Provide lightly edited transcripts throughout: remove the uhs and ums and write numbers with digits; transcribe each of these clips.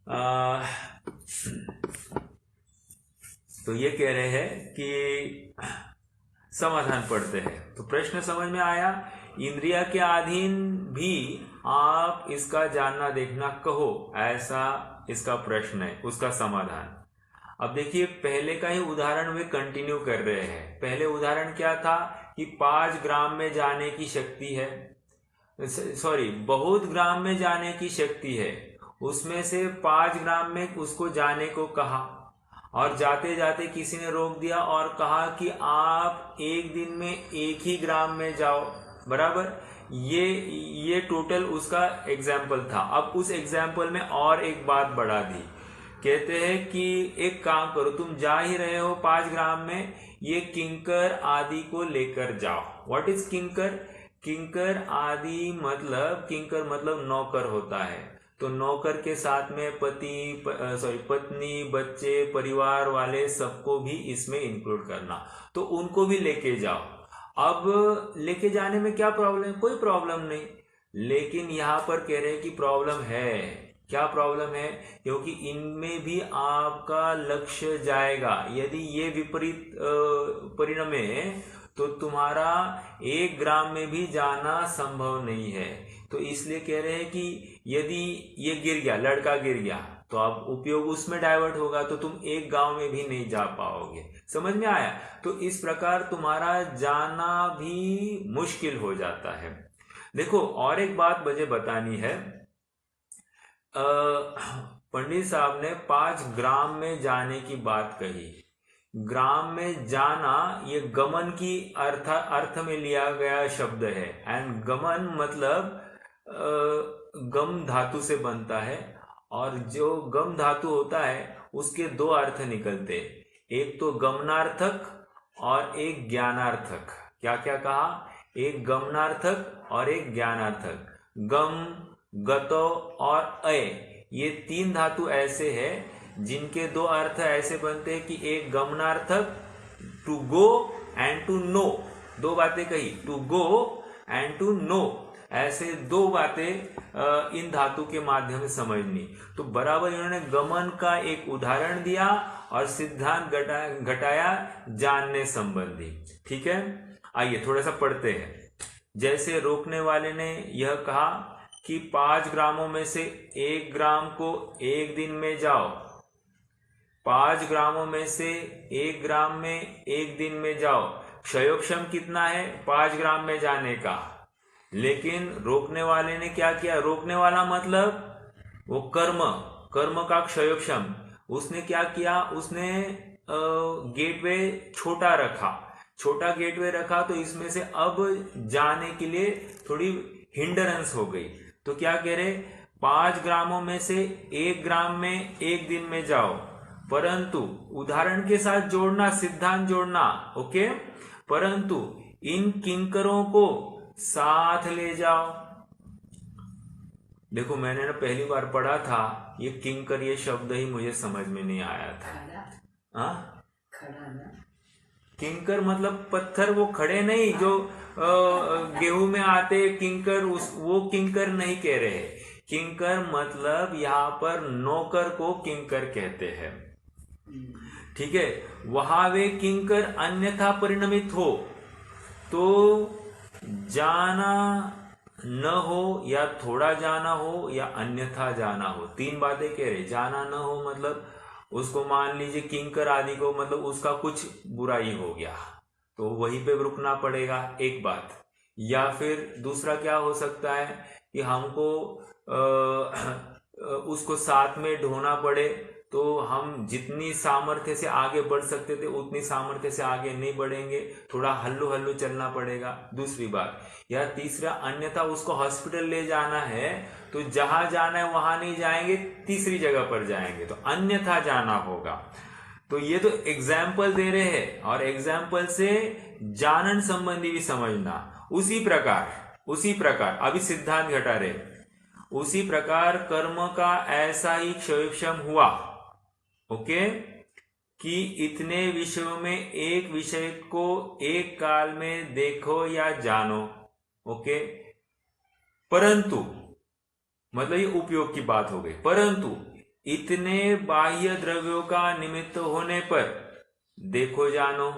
आ, तो ये कह रहे हैं कि समाधान पढ़ते हैं। तो प्रश्न समझ में आया। इंद्रिया के अधीन भी आप इसका जानना देखना कहो, ऐसा इसका प्रश्न है। उसका समाधान अब देखिए, पहले का ही उदाहरण वे कंटिन्यू कर रहे हैं। पहले उदाहरण क्या था कि 5 ग्राम में जाने की शक्ति है, सॉरी, बहुत ग्राम में जाने की शक्ति है। उसमें से 5 ग्राम में उसको जाने को कहा, और जाते जाते किसी ने रोक दिया और कहा कि आप एक दिन में 1 ही ग्राम में जाओ, बराबर। ये टोटल उसका एग्जाम्पल था। अब उस एग्जाम्पल में और एक बात बढ़ा दी। कहते हैं कि एक काम करो, तुम जा ही रहे हो 5 ग्राम में, ये किंकर आदि को लेकर जाओ। व्हाट इज किंकर? किंकर आदि मतलब, किंकर मतलब नौकर होता है। तो नौकर के साथ में पत्नी, बच्चे, परिवार वाले सबको भी इसमें इंक्लूड करना। तो उनको भी लेके जाओ। अब लेके जाने में क्या प्रॉब्लम है? कोई प्रॉब्लम नहीं। लेकिन यहां पर कह रहे हैं कि प्रॉब्लम है। क्या प्रॉब्लम है? क्योंकि इनमें भी आपका लक्ष्य जाएगा। यदि ये विपरीत परिणमे तो तुम्हारा 1 ग्राम में भी जाना संभव नहीं है। तो इसलिए कह रहे हैं कि यदि ये गिर गया, लड़का गिर गया, तो अब उपयोग उसमें डाइवर्ट होगा, तो तुम 1 गांव में भी नहीं जा पाओगे। समझ में आया? तो इस प्रकार तुम्हारा जाना भी मुश्किल हो जाता है। देखो, और एक बात मुझे बतानी है। पंडित साहब ने 5 ग्राम में जाने की बात कही। ग्राम में जाना ये गमन की अर्थ में लिया गया शब्द है। एंड गमन मतलब गम धातु से बनता है, और जो गम धातु होता है उसके 2 अर्थ निकलते, एक तो गमनार्थक और एक ज्ञानार्थक। क्या क्या कहा? एक गमनार्थक और एक ज्ञानार्थक। गम, गतो और अय, ये 3 धातु ऐसे हैं जिनके 2 अर्थ ऐसे बनते हैं कि एक गमनार्थक, to go and to know. 2 बातें कही, to go and to know. ऐसे 2 बातें इन धातु के माध्यम से समझनी। तो बराबर इन्होंने गमन का एक उदाहरण दिया और सिद्धांत घटाया जानने संबंधी। ठीक है, आइए थोड़ा सा पढ़ते हैं। जैसे रोकने वाले ने यह कहा कि 5 ग्रामों में से 1 ग्राम को 1 दिन में जाओ। 5 ग्रामों में से 1 ग्राम में 1 दिन में जाओ। क्षयोक्षम कितना है 5 ग्राम में जाने का? लेकिन रोकने वाले ने क्या किया? रोकने वाला मतलब वो कर्म का क्षयोक्षम। उसने क्या किया? उसने गेटवे छोटा रखा। छोटा गेटवे रखा तो इसमें से अब जाने के लिए थोड़ी हिंडरेंस हो गई। तो क्या कह रहे? 5 ग्रामों में से 1 ग्राम में 1 दिन में जाओ, परंतु उदाहरण के साथ जोड़ना, सिद्धांत जोड़ना, ओके। परंतु इन किंकरों को साथ ले जाओ। देखो, मैंने ना पहली बार पढ़ा था ये किंकर, ये शब्द ही मुझे समझ में नहीं आया था। हाँ, किंकर मतलब पत्थर, वो खड़े नहीं जो गेहूं में आते किंकर, वो किंकर नहीं कह रहे। किंकर मतलब यहाँ पर नौकर को किंकर कहते हैं। ठीक है, वहां वे किंकर अन्यथा परिणमित हो तो जाना न हो, या थोड़ा जाना हो, या अन्यथा जाना हो। 3 बातें कह रहे। जाना न हो मतलब उसको मान लीजिए किंकर आदि को, मतलब उसका कुछ बुराई हो गया तो वहीं पे रुकना पड़ेगा, एक बात। या फिर दूसरा क्या हो सकता है कि हमको उसको साथ में ढोना पड़े, तो हम जितनी सामर्थ्य से आगे बढ़ सकते थे उतनी सामर्थ्य से आगे नहीं बढ़ेंगे, थोड़ा हल्लू हल्लू चलना पड़ेगा, दूसरी बात। या तीसरा, अन्यथा उसको हॉस्पिटल ले जाना है तो जहां जाना है वहां नहीं जाएंगे, तीसरी जगह पर जाएंगे, तो अन्यथा जाना होगा। तो ये तो एग्जाम्पल दे रहे हैं, और एग्जाम्पल से जानन संबंधी भी समझना। उसी प्रकार अभी सिद्धांत घटा रहे, उसी प्रकार कर्म का ऐसा ही क्षयक्षम हुआ, ओके, कि इतने विषयों में एक विषय को एक काल में देखो या जानो, ओके। परंतु मतलब ये उपयोग की बात हो गई। परंतु इतने बाह्य द्रव्यों का निमित्त होने पर देखो जानो,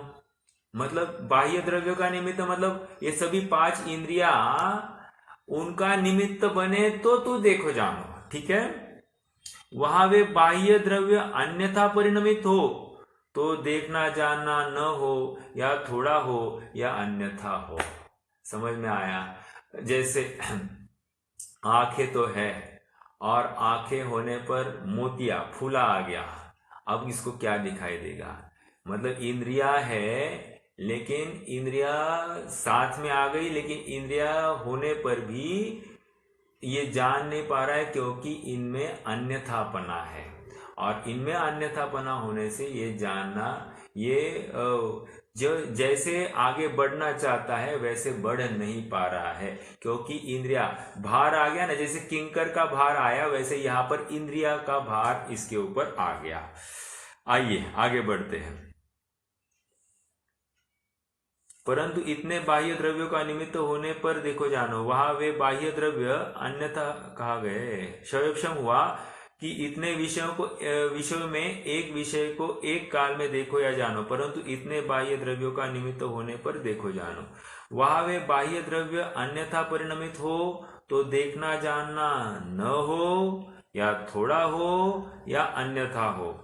मतलब बाह्य द्रव्यों का निमित्त मतलब ये सभी 5 इंद्रिया उनका निमित्त बने तो तू देखो जानो, ठीक है। वहां वे बाह्य द्रव्य अन्यथा परिणमित हो तो देखना जानना न हो, या थोड़ा हो या अन्यथा हो। समझ में आया? जैसे आंखें तो है और आंखें होने पर मोतिया फूला आ गया, अब इसको क्या दिखाई देगा? मतलब इंद्रिया है लेकिन इंद्रिया साथ में आ गई, लेकिन इंद्रिया होने पर भी ये जान नहीं पा रहा है क्योंकि इनमें अन्यथापना है, और इनमें अन्यथापना होने से ये जानना, ये जो जैसे आगे बढ़ना चाहता है वैसे बढ़ नहीं पा रहा है, क्योंकि इंद्रिया भार आ गया ना, जैसे किंकर का भार आया वैसे यहां पर इंद्रिया का भार इसके ऊपर आ गया। आइए आगे बढ़ते हैं। परंतु इतने बाह्य द्रव्यों का निमित्त होने पर देखो जानो, वहां वे बाह्य द्रव्य अन्यथा कहा गए। क्षयोक्षम हुआ कि इतने विषयों में एक विषय को एक काल में देखो या जानो, परंतु इतने बाह्य द्रव्यों का निमित्त होने पर देखो जानो। वहां वे बाह्य द्रव्य अन्यथा परिणमित हो तो देखना जानना न हो, या थोड़ा हो या अन्यथा हो।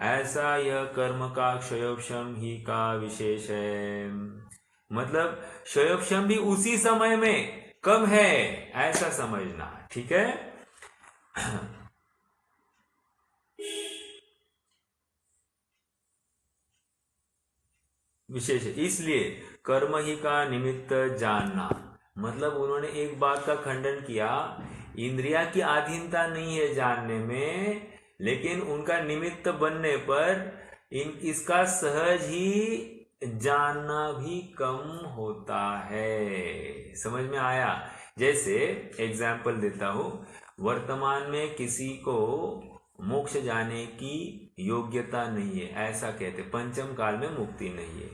ऐसा यह कर्म का क्षयोक्षम ही का विशेष है। मतलब क्षयोक्षम भी उसी समय में कब है ऐसा समझना, ठीक है। विशेष है, इसलिए कर्म ही का निमित्त जानना। मतलब उन्होंने एक बात का खंडन किया, इंद्रिया की अधीनता नहीं है जानने में, लेकिन उनका निमित्त बनने पर इसका सहज ही जानना भी कम होता है। समझ में आया? जैसे एग्जाम्पल देता हूं, वर्तमान में किसी को मोक्ष जाने की योग्यता नहीं है ऐसा कहते, पंचम काल में मुक्ति नहीं है।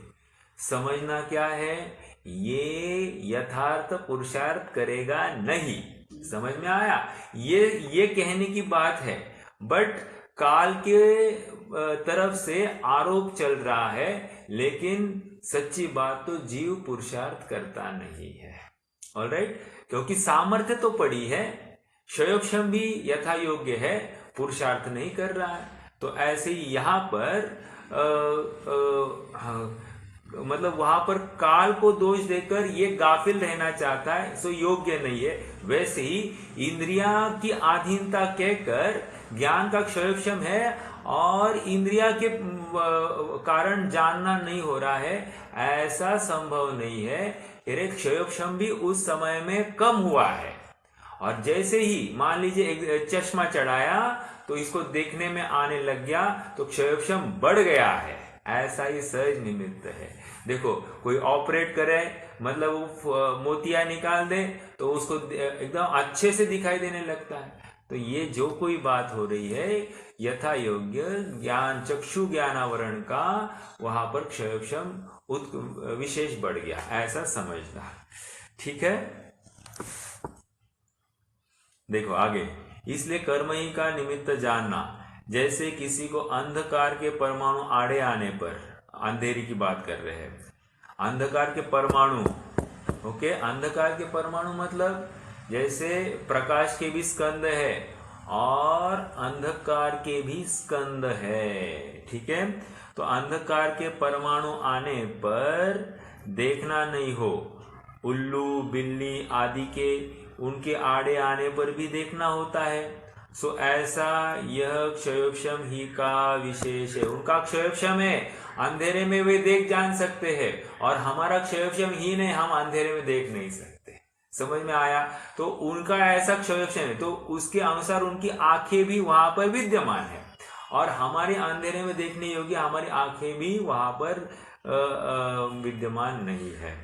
समझना क्या है? ये यथार्थ पुरुषार्थ करेगा नहीं। समझ में आया? ये कहने की बात है, बट काल के तरफ से आरोप चल रहा है, लेकिन सच्ची बात तो जीव पुरुषार्थ करता नहीं है। ऑलराइट, क्योंकि सामर्थ्य तो पड़ी है, क्षयोक्षम भी यथा योग्य है, पुरुषार्थ नहीं कर रहा है। तो ऐसे ही यहां पर मतलब वहां पर काल को दोष देकर ये गाफिल रहना चाहता है, सो योग्य नहीं है। वैसे ही इंद्रिया की अधीनता कहकर ज्ञान का क्षयोक्षम है और इंद्रिया के कारण जानना नहीं हो रहा है, ऐसा संभव नहीं है। क्षयोक्षम भी उस समय में कम हुआ है, और जैसे ही मान लीजिए एक चश्मा चढ़ाया तो इसको देखने में आने लग गया तो क्षयोक्षम बढ़ गया है। ऐसा ही सहज निमित्त है। देखो कोई ऑपरेट करे, मतलब वो मोतिया निकाल दे तो उसको एकदम अच्छे से दिखाई देने लगता है। तो ये जो कोई बात हो रही है यथा योग्य ज्ञान, चक्षु ज्ञानावरण का, वहां पर क्षयोक्षम विशेष बढ़ गया, ऐसा समझना, ठीक है। देखो आगे, इसलिए कर्म ही का निमित्त जानना। जैसे किसी को अंधकार के परमाणु आड़े आने पर, अंधेरी की बात कर रहे हैं, अंधकार के परमाणु, ओके, अंधकार के परमाणु मतलब जैसे प्रकाश के भी स्कंद है और अंधकार के भी स्कंद है, ठीक है। तो अंधकार के परमाणु आने पर देखना नहीं हो, उल्लू बिल्ली आदि के उनके आड़े आने पर भी देखना होता है। सो ऐसा यह क्षयोक्षम ही का विशेष है। उनका क्षयोक्षम है, अंधेरे में वे देख जान सकते हैं, और हमारा क्षयोक्षम ही नहीं, हम अंधेरे में देख नहीं सकते। समझ में आया? तो उनका ऐसा क्षयोक्षम है, तो उसके अनुसार उनकी आंखें भी वहां पर विद्यमान है, और हमारे अंधेरे में देखने योग्य हमारी आंखें भी वहां पर विद्यमान नहीं है।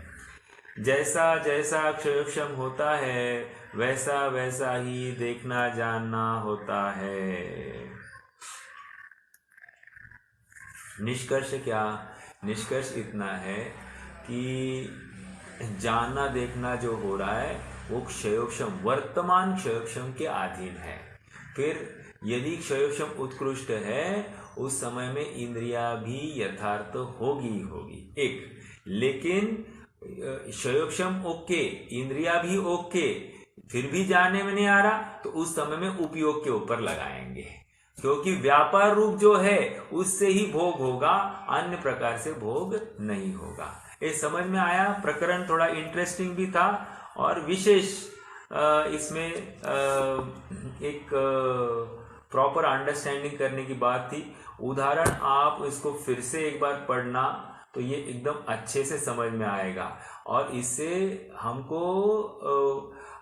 जैसा जैसा क्षयोक्षम होता है वैसा वैसा ही देखना जानना होता है। निष्कर्ष क्या? निष्कर्ष इतना है कि जानना देखना जो हो रहा है वो क्षयोक्षम, वर्तमान क्षयोक्षम के अधीन है। फिर यदि क्षयोक्षम उत्कृष्ट है उस समय में इंद्रिया भी यथार्थ होगी होगी एक, लेकिन क्षयोक्षम ओके, इंद्रिया भी ओके, फिर भी जानने में नहीं आ रहा, तो उस समय में उपयोग के ऊपर लगाएंगे, क्योंकि व्यापार रूप जो है उससे ही भोग होगा, अन्य प्रकार से भोग नहीं होगा। ये समझ में आया? प्रकरण थोड़ा इंटरेस्टिंग भी था और विशेष इसमें एक प्रॉपर अंडरस्टैंडिंग करने की बात थी। उदाहरण आप इसको फिर से एक बार पढ़ना तो ये एकदम अच्छे से समझ में आएगा, और इससे हमको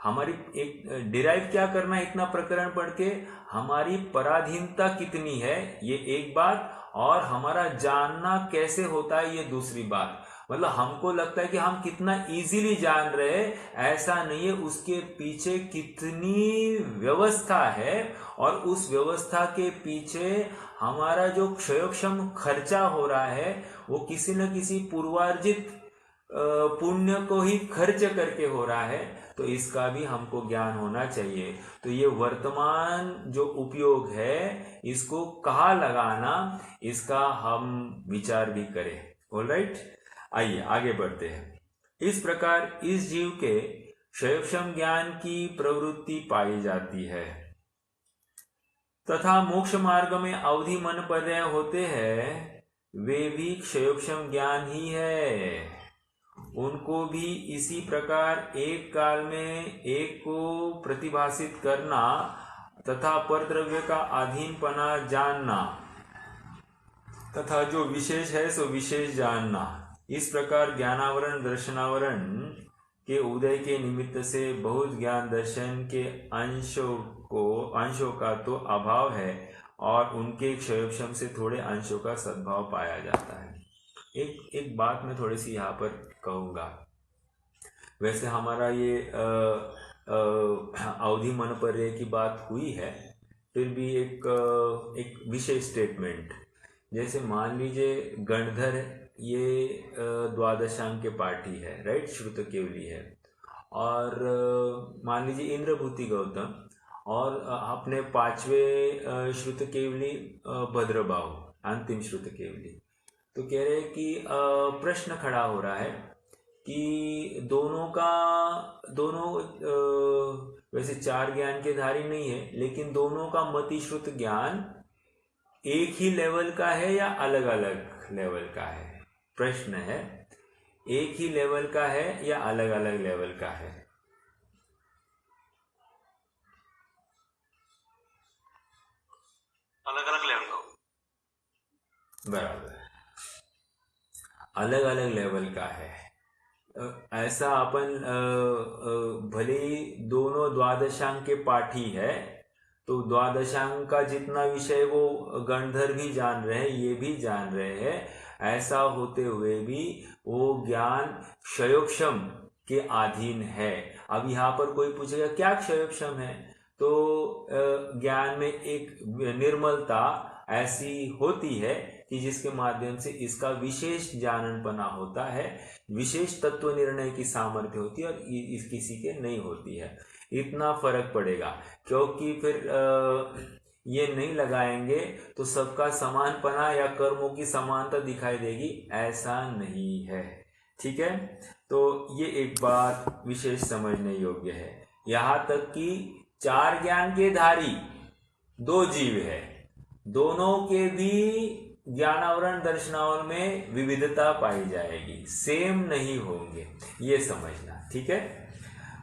हमारी एक डिराइव क्या करना है, इतना प्रकरण पढ़ के हमारी पराधीनता कितनी है ये एक बात, और हमारा जानना कैसे होता है ये दूसरी बात। मतलब हमको लगता है कि हम कितना इजीली जान रहे हैं, ऐसा नहीं है, उसके पीछे कितनी व्यवस्था है, और उस व्यवस्था के पीछे हमारा जो क्षयोक्षम खर्चा हो रहा है वो किसी न किसी पूर्वार्जित पुण्य को ही खर्च करके हो रहा है, तो इसका भी हमको ज्ञान होना चाहिए। तो ये वर्तमान जो उपयोग है इसको कहाँ लगाना, इसका हम विचार भी करें। ऑलराइट, आइए आगे बढ़ते हैं। इस प्रकार इस जीव के क्षयोक्षम ज्ञान की प्रवृत्ति पाई जाती है, तथा मोक्ष मार्ग में अवधि मन पर्याय होते हैं, वे भी क्षयोक्षम ज्ञान ही है। उनको भी इसी प्रकार एक काल में एक को प्रतिभाषित करना तथा परद्रव्य का अधीनपना जानना तथा जो विशेष है सो विशेष जानना, इस प्रकार ज्ञानावरण दर्शनावरण के उदय के निमित्त से बहुत ज्ञान दर्शन के अंशों का तो अभाव है, और उनके क्षयोक्षम से थोड़े अंशों का सद्भाव पाया जाता है। एक बात मैं थोड़ी सी यहाँ पर कहूँगा। वैसे हमारा ये अवधि मन पर्याय की बात हुई है, फिर भी एक विशेष स्टेटमेंट, जैसे मान लीजिए गणधर ये द्वादशांक के पाठी है, राइट, श्रुत केवली है, और मान लीजिए इंद्रभूति गौतम और अपने पांचवे श्रुत केवली भद्रबाहु, अंतिम श्रुत केवली, तो कह रहे हैं कि प्रश्न खड़ा हो रहा है कि दोनों वैसे चार ज्ञान के धारी नहीं है, लेकिन दोनों का मति श्रुत ज्ञान एक ही लेवल का है या अलग अलग लेवल का है? प्रश्न है, एक ही लेवल का है या अलग अलग लेवल का है? अलग अलग लेवल का। बराबर, अलग अलग लेवल का है। ऐसा अपन भले ही दोनों द्वादशांक के पाठी है, तो द्वादशांक का जितना विषय वो गणधर भी जान रहे हैं, ये भी जान रहे हैं, ऐसा होते हुए भी वो ज्ञान क्षयोक्षम के अधीन है। अब यहाँ पर कोई पूछेगा क्या क्षयोक्षम है, तो ज्ञान में एक निर्मलता ऐसी होती है कि जिसके माध्यम से इसका विशेष जाननपना होता है, विशेष तत्व निर्णय की सामर्थ्य होती है, और इस किसी के नहीं होती है। इतना फर्क पड़ेगा, क्योंकि फिर ये नहीं लगाएंगे तो सबका समानपना या कर्मों की समानता दिखाई देगी, ऐसा नहीं है। ठीक है, तो ये एक बात विशेष समझने योग्य है। यहाँ तक कि चार ज्ञान के धारी दो जीव है, दोनों के भी ज्ञानावरण दर्शनावरण में विविधता पाई जाएगी, सेम नहीं होंगे, ये समझना। ठीक है,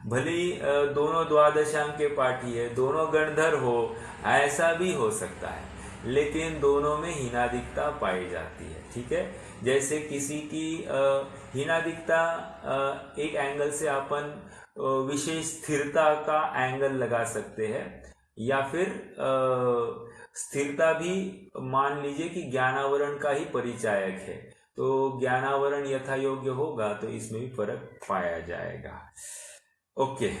भले ही दोनों द्वादशांक के पाठी है, दोनों गणधर हो, ऐसा भी हो सकता है, लेकिन दोनों में हीनादिकता पाई जाती है। ठीक है, जैसे किसी की हीनादिकता एक एंगल से अपन विशेष स्थिरता का एंगल लगा सकते हैं, या फिर स्थिरता भी मान लीजिए कि ज्ञानावरण का ही परिचायक है, तो ज्ञानावरण यथा योग्य होगा तो इसमें भी फर्क पाया जाएगा। ओके,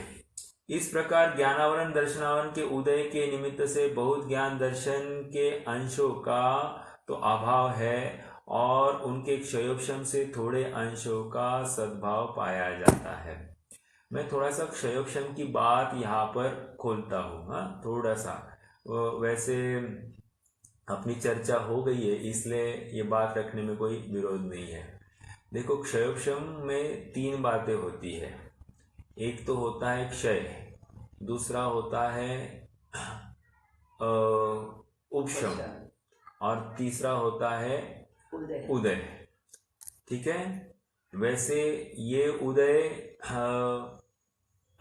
इस प्रकार ज्ञानावरण दर्शनावरण के उदय के निमित्त से बहुत ज्ञान दर्शन के अंशों का तो अभाव है, और उनके क्षयोक्षम से थोड़े अंशों का सद्भाव पाया जाता है। मैं थोड़ा सा क्षयोक्षम की बात यहाँ पर खोलता हूँ, थोड़ा सा, वैसे अपनी चर्चा हो गई है, इसलिए ये बात रखने में कोई विरोध नहीं है। देखो, क्षयोपशम में 3 बातें होती है। एक तो होता है क्षय, दूसरा होता है उपशम, और तीसरा होता है उदय। ठीक है। वैसे ये उदय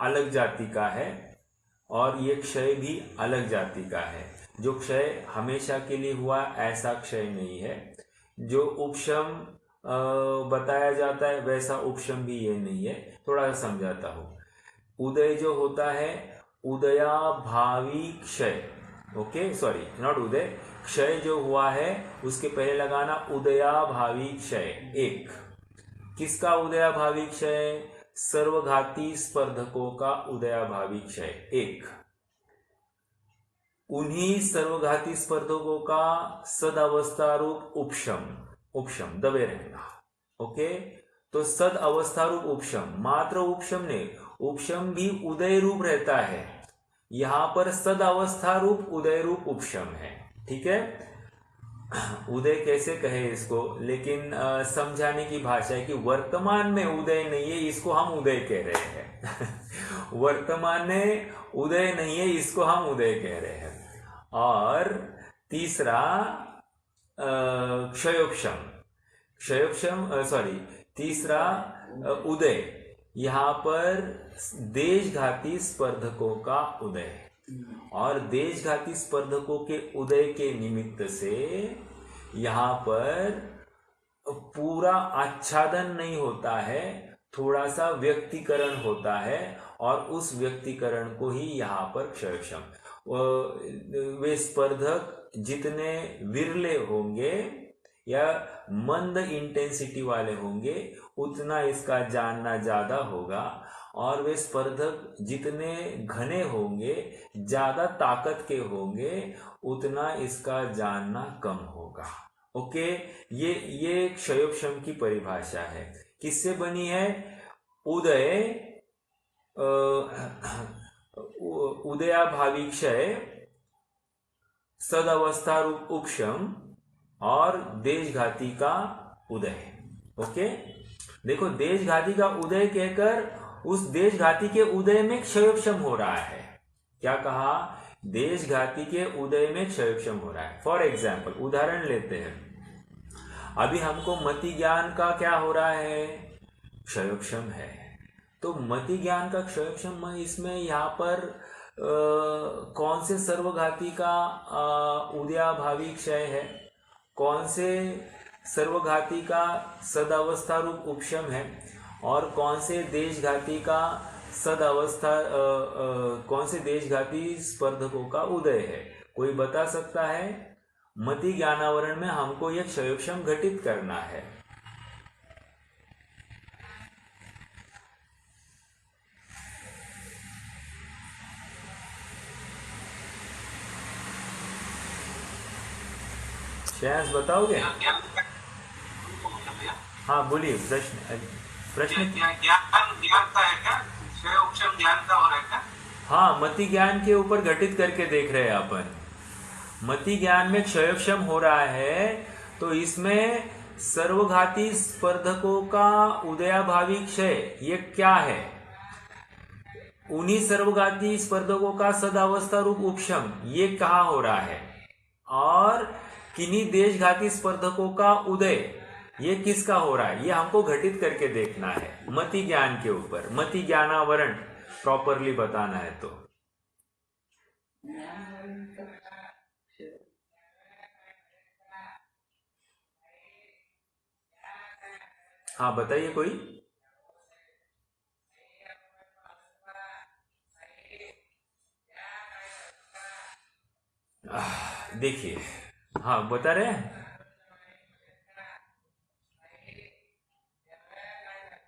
अलग जाति का है और ये क्षय भी अलग जाति का है। जो क्षय हमेशा के लिए हुआ ऐसा क्षय नहीं है। जो उपशम बताया जाता है वैसा उपशम भी ये नहीं है। थोड़ा सा समझाता हूँ। उदय जो होता है, उदयाभावी क्षय, ओके, सॉरी नॉट उदय, क्षय जो हुआ है उसके पहले लगाना उदयाभावी क्षय। एक किसका उदयाभावी क्षय? सर्वघाती स्पर्धकों का उदयाभावी क्षय। एक उन्हीं सर्वघाती स्पर्धकों का सदावस्था रूप उपशम, उपशम दबे रहना। ओके, तो सद अवस्था रूप उपशम, मात्र उपशम ने, उपशम भी उदय रूप रहता है। यहां पर सद अवस्था रूप उदय रूप उपशम है। ठीक है। उदय कैसे कहे इसको, लेकिन समझाने की भाषा है कि वर्तमान में उदय नहीं है, इसको हम उदय कह रहे हैं। वर्तमान में उदय नहीं है, इसको हम उदय कह रहे हैं। और तीसरा क्षयोपशम, क्षयोपशम सॉरी तीसरा उदय, यहां पर देशघाती स्पर्धकों का उदय। और देशघाती स्पर्धकों के उदय के निमित्त से यहां पर पूरा आच्छादन नहीं होता है, थोड़ा सा व्यक्तिकरण होता है, और उस व्यक्तिकरण को ही यहां पर क्षयोपशम। वे स्पर्धक जितने विरले होंगे या मंद इंटेंसिटी वाले होंगे उतना इसका जानना ज्यादा होगा, और वे स्पर्धक जितने घने होंगे, ज्यादा ताकत के होंगे, उतना इसका जानना कम होगा। ओके, ये क्षयोपशम की परिभाषा है। किससे बनी है? उदय, उदयाभावी क्षय, सदावस्था रूप उपशम और देशघाती का उदय। ओके, देखो, देशघाती का उदय कहकर उस देशघाती के उदय में क्षयोपशम हो रहा है। क्या कहा? देशघाती के उदय में क्षयोपशम हो रहा है। फॉर एग्जाम्पल, उदाहरण लेते हैं। अभी हमको मति ज्ञान का क्या हो रहा है? क्षयोपशम है। तो मति ज्ञान का क्षयोपशम, इसमें यहाँ पर कौन से सर्वघाती का उदयाभावी क्षय है, कौन से सर्वघाती का सदावस्था रूप उपशम है, और कौन से देशघाती का सदावस्था कौन से देशघाती स्पर्धकों का उदय है? कोई बता सकता है? मति ज्ञानावरण में हमको यह क्षयोपशम घटित करना है। श्रेयांश बताओगे? हाँ बोलिए। प्रश्न ज्ञान का है क्या? क्षयोपशम ज्ञान का हो रहा है क्या? हाँ, मति ज्ञान के ऊपर घटित करके देख रहे हैं अपन। मति ज्ञान में क्षयोपशम हो रहा है, तो इसमें सर्वघाती स्पर्धकों का उदयाभावी क्षय, ये क्या है? उन्हीं सर्वघाती स्पर्धकों का सदावस्था रूप उपशम, ये कहाँ हो रहा है? और किन्हीं देशघाती स्पर्धकों का उदय, ये किसका हो रहा है? ये हमको घटित करके देखना है मति ज्ञान के ऊपर। मति ज्ञानावरण प्रॉपरली बताना है तो। हाँ बताइए कोई। देखिए, हाँ बता रहे हैं।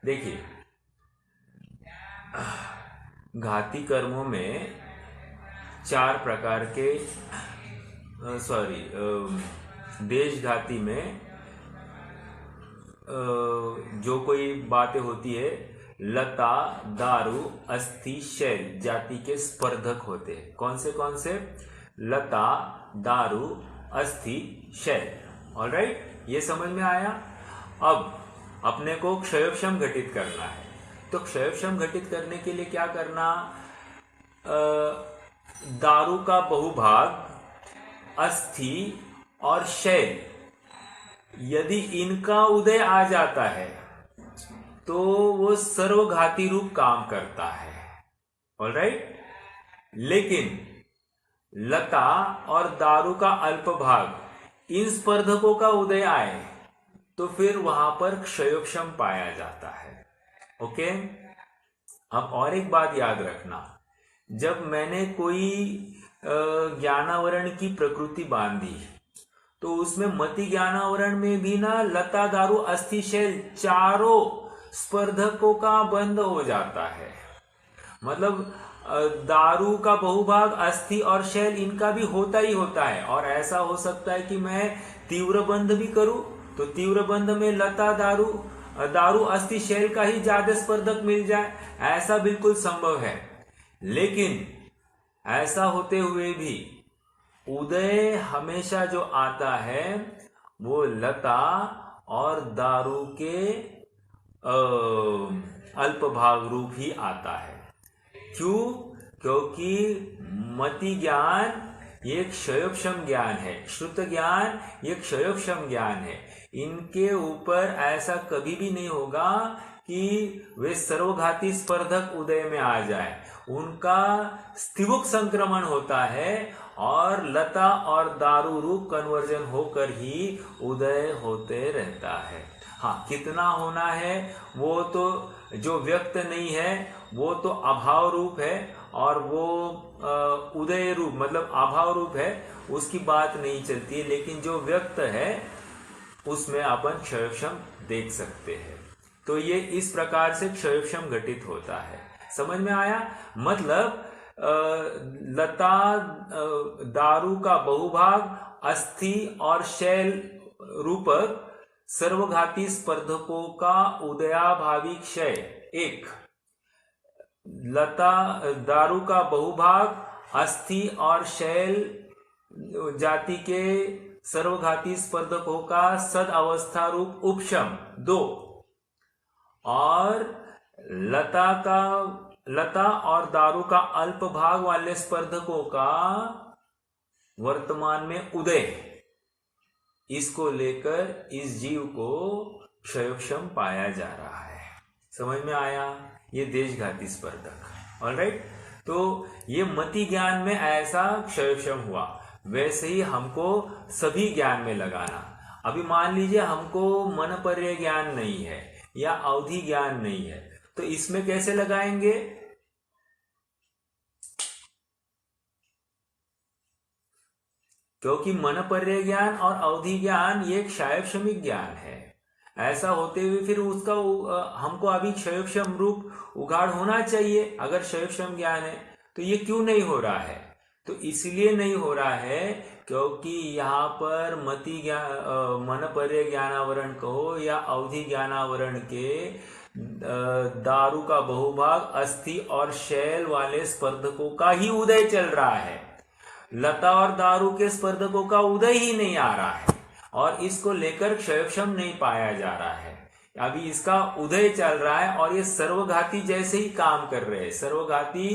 देखिए, घाती कर्मों में 4 प्रकार के देशघाती में जो कोई बातें होती है, लता, दारू, अस्थि, शैल जाति के स्पर्धक होते हैं। कौन से? लता, दारू, अस्थि, शैल। ऑलराइट, ये समझ में आया। अब अपने को क्षयोक्षम घटित करना है, तो क्षयोक्षम घटित करने के लिए क्या करना, दारू का बहुभाग, अस्थि और शैल, यदि इनका उदय आ जाता है तो वो सर्वघाती रूप काम करता है। ऑलराइट, लेकिन लता और दारू का अल्प भाग, इन स्पर्धकों का उदय आए तो फिर वहां पर क्षयोक्षम पाया जाता है। ओके, अब और एक बात याद रखना, जब मैंने कोई ज्ञानावरण की प्रकृति बांधी तो उसमें मति ज्ञानावरण में भी ना लता, दारू, अस्थि, शैल चारों स्पर्धकों का बंध हो जाता है। मतलब दारू का बहुभाग, अस्थि और शैल, इनका भी होता ही होता है। और ऐसा हो सकता है कि मैं तीव्र बंध भी करूं तो तीव्र बंध में लता, दारू, अस्थि, शैल का ही ज्यादा स्पर्धक मिल जाए, ऐसा बिल्कुल संभव है। लेकिन ऐसा होते हुए भी उदय हमेशा जो आता है वो लता और दारू के अल्प भाग रूप ही आता है। क्यों? क्योंकि मति ज्ञान ये क्षयोक्षम ज्ञान है, श्रुत ज्ञान ये क्षयोक्षम ज्ञान है। इनके ऊपर ऐसा कभी भी नहीं होगा कि वे सर्वघाती स्पर्धक उदय में आ जाए। उनका स्थिवुक संक्रमण होता है और लता और दारू रूप कन्वर्जन होकर ही उदय होते रहता है। हाँ, कितना होना है वो तो जो व्यक्त नहीं है वो तो अभाव रूप है, और वो उदय रूप मतलब अभाव रूप है, उसकी बात नहीं चलती है। लेकिन जो व्यक्त है उसमें अपन क्षयोक्षम देख सकते हैं। तो ये इस प्रकार से क्षयोक्षम घटित होता है। समझ में आया? मतलब लता, दारू का बहुभाग, अस्थि और शैल रूपक सर्वघाती स्पर्धकों का उदयाभावी क्षय, एक लता, दारू का बहुभाग, अस्थि और शैल जाति के सर्वघाती स्पर्धकों का सद अवस्था रूप उपशम, दो, और लता और दारू का अल्प भाग वाले स्पर्धकों का वर्तमान में उदय, इसको लेकर इस जीव को क्षयोक्षम पाया जा रहा है। समझ में आया? ये देशघाती स्पर्धक। ऑलराइट, तो ये मति ज्ञान में ऐसा क्षयोक्षम हुआ, वैसे ही हमको सभी ज्ञान में लगाना। अभी मान लीजिए हमको मन पर्य ज्ञान नहीं है या अवधि ज्ञान नहीं है, तो इसमें कैसे लगाएंगे? क्योंकि मन पर्य ज्ञान और अवधि ज्ञान ये क्षयोक्षमिक ज्ञान है। ऐसा होते हुए फिर उसका हमको अभी क्षयोक्षम रूप उगाड़ होना चाहिए। अगर क्षयोक्षम ज्ञान है तो ये क्यों नहीं हो रहा है? तो इसलिए नहीं हो रहा है क्योंकि यहाँ पर मति ज्ञान, मन पर्य ज्ञानावरण कहो या अवधि ज्ञानावरण के दारू का बहुभाग, अस्थि और शैल वाले स्पर्धकों का ही उदय चल रहा है। लता और दारू के स्पर्धकों का उदय ही नहीं आ रहा है और इसको लेकर क्षयोक्षम नहीं पाया जा रहा है। अभी इसका उदय चल रहा है और ये सर्वघाती जैसे ही काम कर रहे हैं, सर्वघाती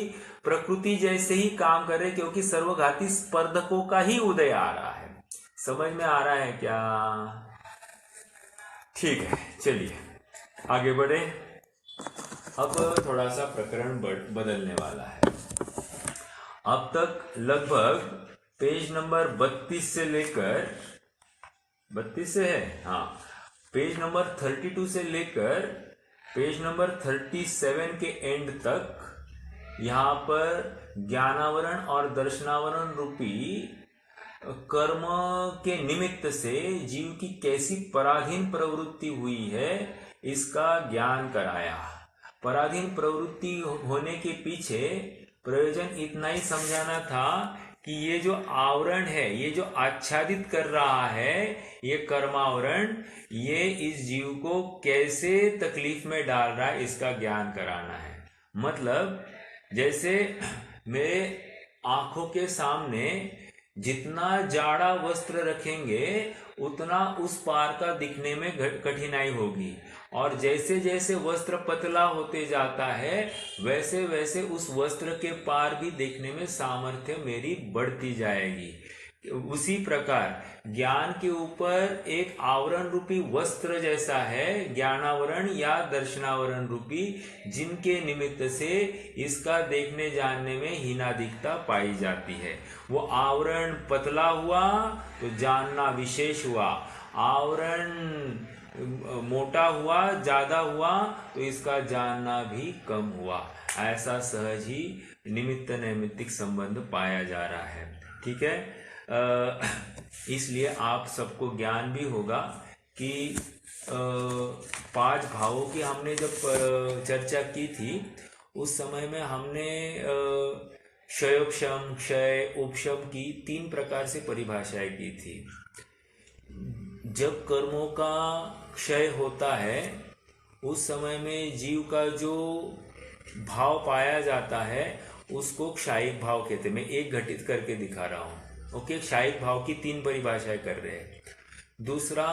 प्रकृति जैसे ही काम कर रहे हैं, क्योंकि सर्वघाती स्पर्धकों का ही उदय आ रहा है। समझ में आ रहा है क्या? ठीक है, चलिए आगे बढ़े। अब थोड़ा सा प्रकरण बदलने वाला है। अब तक लगभग पेज नंबर 32 से लेकर 32 से है, हाँ, पेज नंबर 32 से लेकर पेज नंबर 37 के एंड तक यहाँ पर ज्ञानावरण और दर्शनावरण रूपी कर्म के निमित्त से जीव की कैसी पराधीन प्रवृत्ति हुई है इसका ज्ञान कराया। पराधीन प्रवृत्ति होने के पीछे प्रयोजन इतना ही समझाना था कि ये जो आवरण है, ये जो आच्छादित कर रहा है, ये कर्मावरण, ये इस जीव को कैसे तकलीफ में डाल रहा है इसका ज्ञान कराना है। मतलब जैसे मेरे आंखों के सामने जितना जाड़ा वस्त्र रखेंगे उतना उस पार का दिखने में कठिनाई होगी, और जैसे जैसे वस्त्र पतला होते जाता है वैसे वैसे उस वस्त्र के पार भी देखने में सामर्थ्य मेरी बढ़ती जाएगी। उसी प्रकार ज्ञान के ऊपर एक आवरण रूपी वस्त्र जैसा है, ज्ञानावरण या दर्शनावरण रूपी, जिनके निमित्त से इसका देखने जानने में हीनाधिकता पाई जाती है। वो आवरण पतला हुआ तो जानना विशेष हुआ, आवरण मोटा हुआ, ज्यादा हुआ तो इसका जानना भी कम हुआ। ऐसा सहज ही निमित्त नैमित्तिक संबंध पाया जा रहा है। ठीक है, इसलिए आप सबको ज्ञान भी होगा कि पांच भावों की हमने जब चर्चा की थी उस समय में हमने क्षयोपशम, क्षय, उपशम की 3 प्रकार से परिभाषाएं की थी। जब कर्मों का क्षय होता है उस समय में जीव का जो भाव पाया जाता है उसको क्षायिक भाव कहते हैं। मैं एक घटित करके दिखा रहा हूँ। ओके, क्षायिक भाव की 3 परिभाषाएं कर रहे हैं। दूसरा,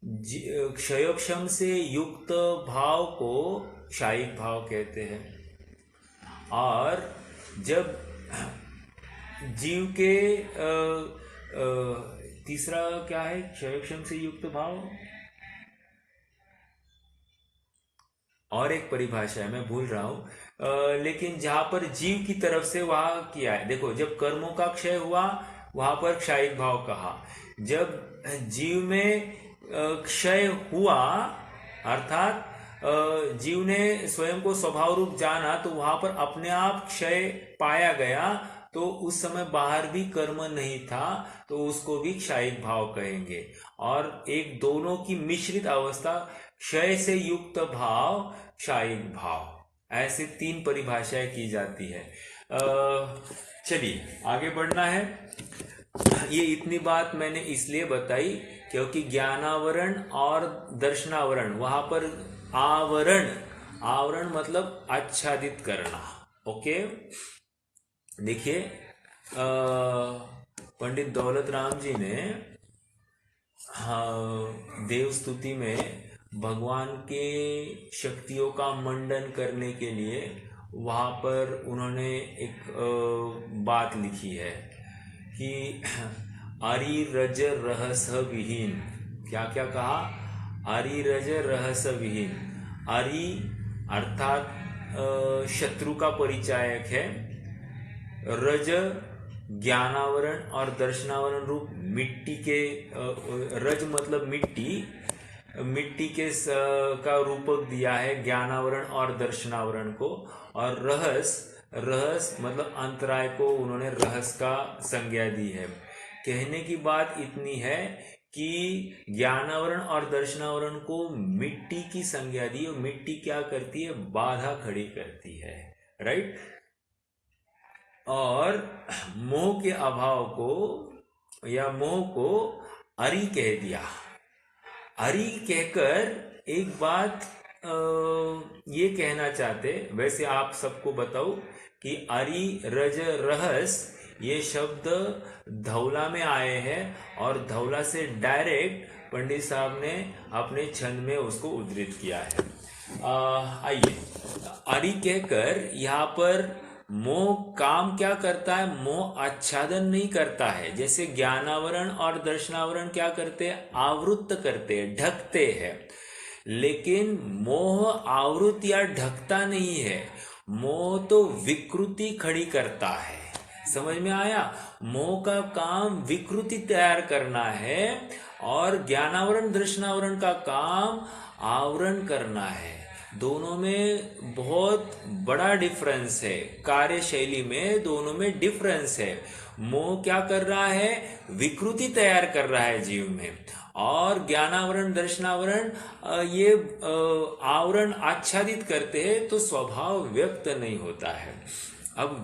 क्षयोपशम से युक्त भाव को क्षायिक भाव कहते हैं। और जब जीव के तीसरा क्या है, क्षयोपशम से युक्त भाव, और एक परिभाषा है मैं भूल रहा हूं, लेकिन जहां पर जीव की तरफ से वहां किया है। देखो, जब कर्मों का क्षय हुआ वहां पर क्षायिक भाव कहा। जब जीव में क्षय हुआ अर्थात जीव ने स्वयं को स्वभाव रूप जाना तो वहां पर अपने आप क्षय पाया गया, तो उस समय बाहर भी कर्म नहीं था तो उसको भी क्षायिक भाव कहेंगे। और एक दोनों की मिश्रित अवस्था, क्षय से युक्त भाव, क्षायिक भाव, ऐसे 3 परिभाषाएं की जाती है। चलिए आगे बढ़ना है। ये इतनी बात मैंने इसलिए बताई क्योंकि ज्ञानावरण और दर्शनावरण, वहां पर आवरण, आवरण मतलब आच्छादित करना। ओके, देखिए पंडित दौलत राम जी ने देव स्तुति में भगवान के शक्तियों का मंडन करने के लिए वहाँ पर उन्होंने एक बात लिखी है कि अरि रज रहस विहीन, क्या क्या कहा, अरि रज रहस विहीन। अरि अर्थात शत्रु का परिचायक है, रज ज्ञानावरण और दर्शनावरण रूप मिट्टी के, रज मतलब मिट्टी, मिट्टी के का रूपक दिया है ज्ञानावरण और दर्शनावरण को। और रहस, रहस मतलब अंतराय को उन्होंने रहस का संज्ञा दी है। कहने की बात इतनी है कि ज्ञानावरण और दर्शनावरण को मिट्टी की संज्ञा दी, और मिट्टी क्या करती है, बाधा खड़ी करती है, राइट। और मोह के अभाव को या मोह को अरि कह दिया। अरि कहकर एक बात ये कहना चाहते, वैसे आप सबको बताओ कि अरि रज रहस ये शब्द धौला में आए हैं और धौला से डायरेक्ट पंडित साहब ने अपने छंद में उसको उद्धृत किया है। आइए, अरि कहकर यहाँ पर मोह काम क्या करता है, मोह आच्छादन नहीं करता है। जैसे ज्ञानावरण और दर्शनावरण क्या करते हैं, आवृत्त करते हैं, ढकते हैं। लेकिन मोह आवृत या ढकता नहीं है, मोह तो विकृति खड़ी करता है। समझ में आया, मोह का काम विकृति तैयार करना है और ज्ञानावरण दर्शनावरण का काम आवरण करना है। दोनों में बहुत बड़ा डिफरेंस है, कार्यशैली में दोनों में डिफरेंस है। मोह क्या कर रहा है, विकृति तैयार कर रहा है जीव में, और ज्ञानावरण दर्शनावरण ये आवरण आच्छादित करते हैं तो स्वभाव व्यक्त नहीं होता है। अब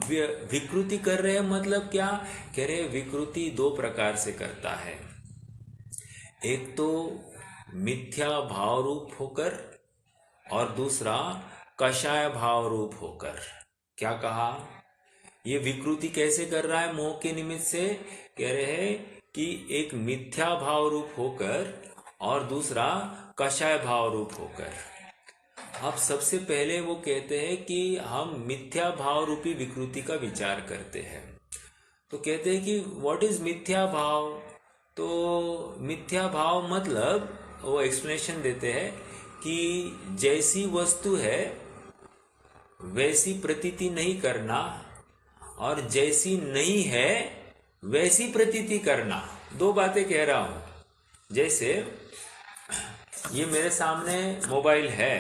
विकृति कर रहे हैं मतलब क्या कह रहे, विकृति 2 प्रकार से करता है। एक तो मिथ्या भाव रूप होकर और दूसरा कषाय भाव रूप होकर। क्या कहा, ये विकृति कैसे कर रहा है मोह के निमित्त से? कह रहे हैं कि एक मिथ्या भाव रूप होकर और दूसरा कषाय भाव रूप होकर। अब सबसे पहले वो कहते हैं कि हम मिथ्या भाव रूपी विकृति का विचार करते हैं। तो कहते हैं कि व्हाट इज मिथ्या भाव? तो मिथ्या भाव मतलब वो एक्सप्लेनेशन देते हैं कि जैसी वस्तु है वैसी प्रतीति नहीं करना और जैसी नहीं है वैसी प्रतीति करना। दो बातें कह रहा हूं। जैसे ये मेरे सामने मोबाइल है,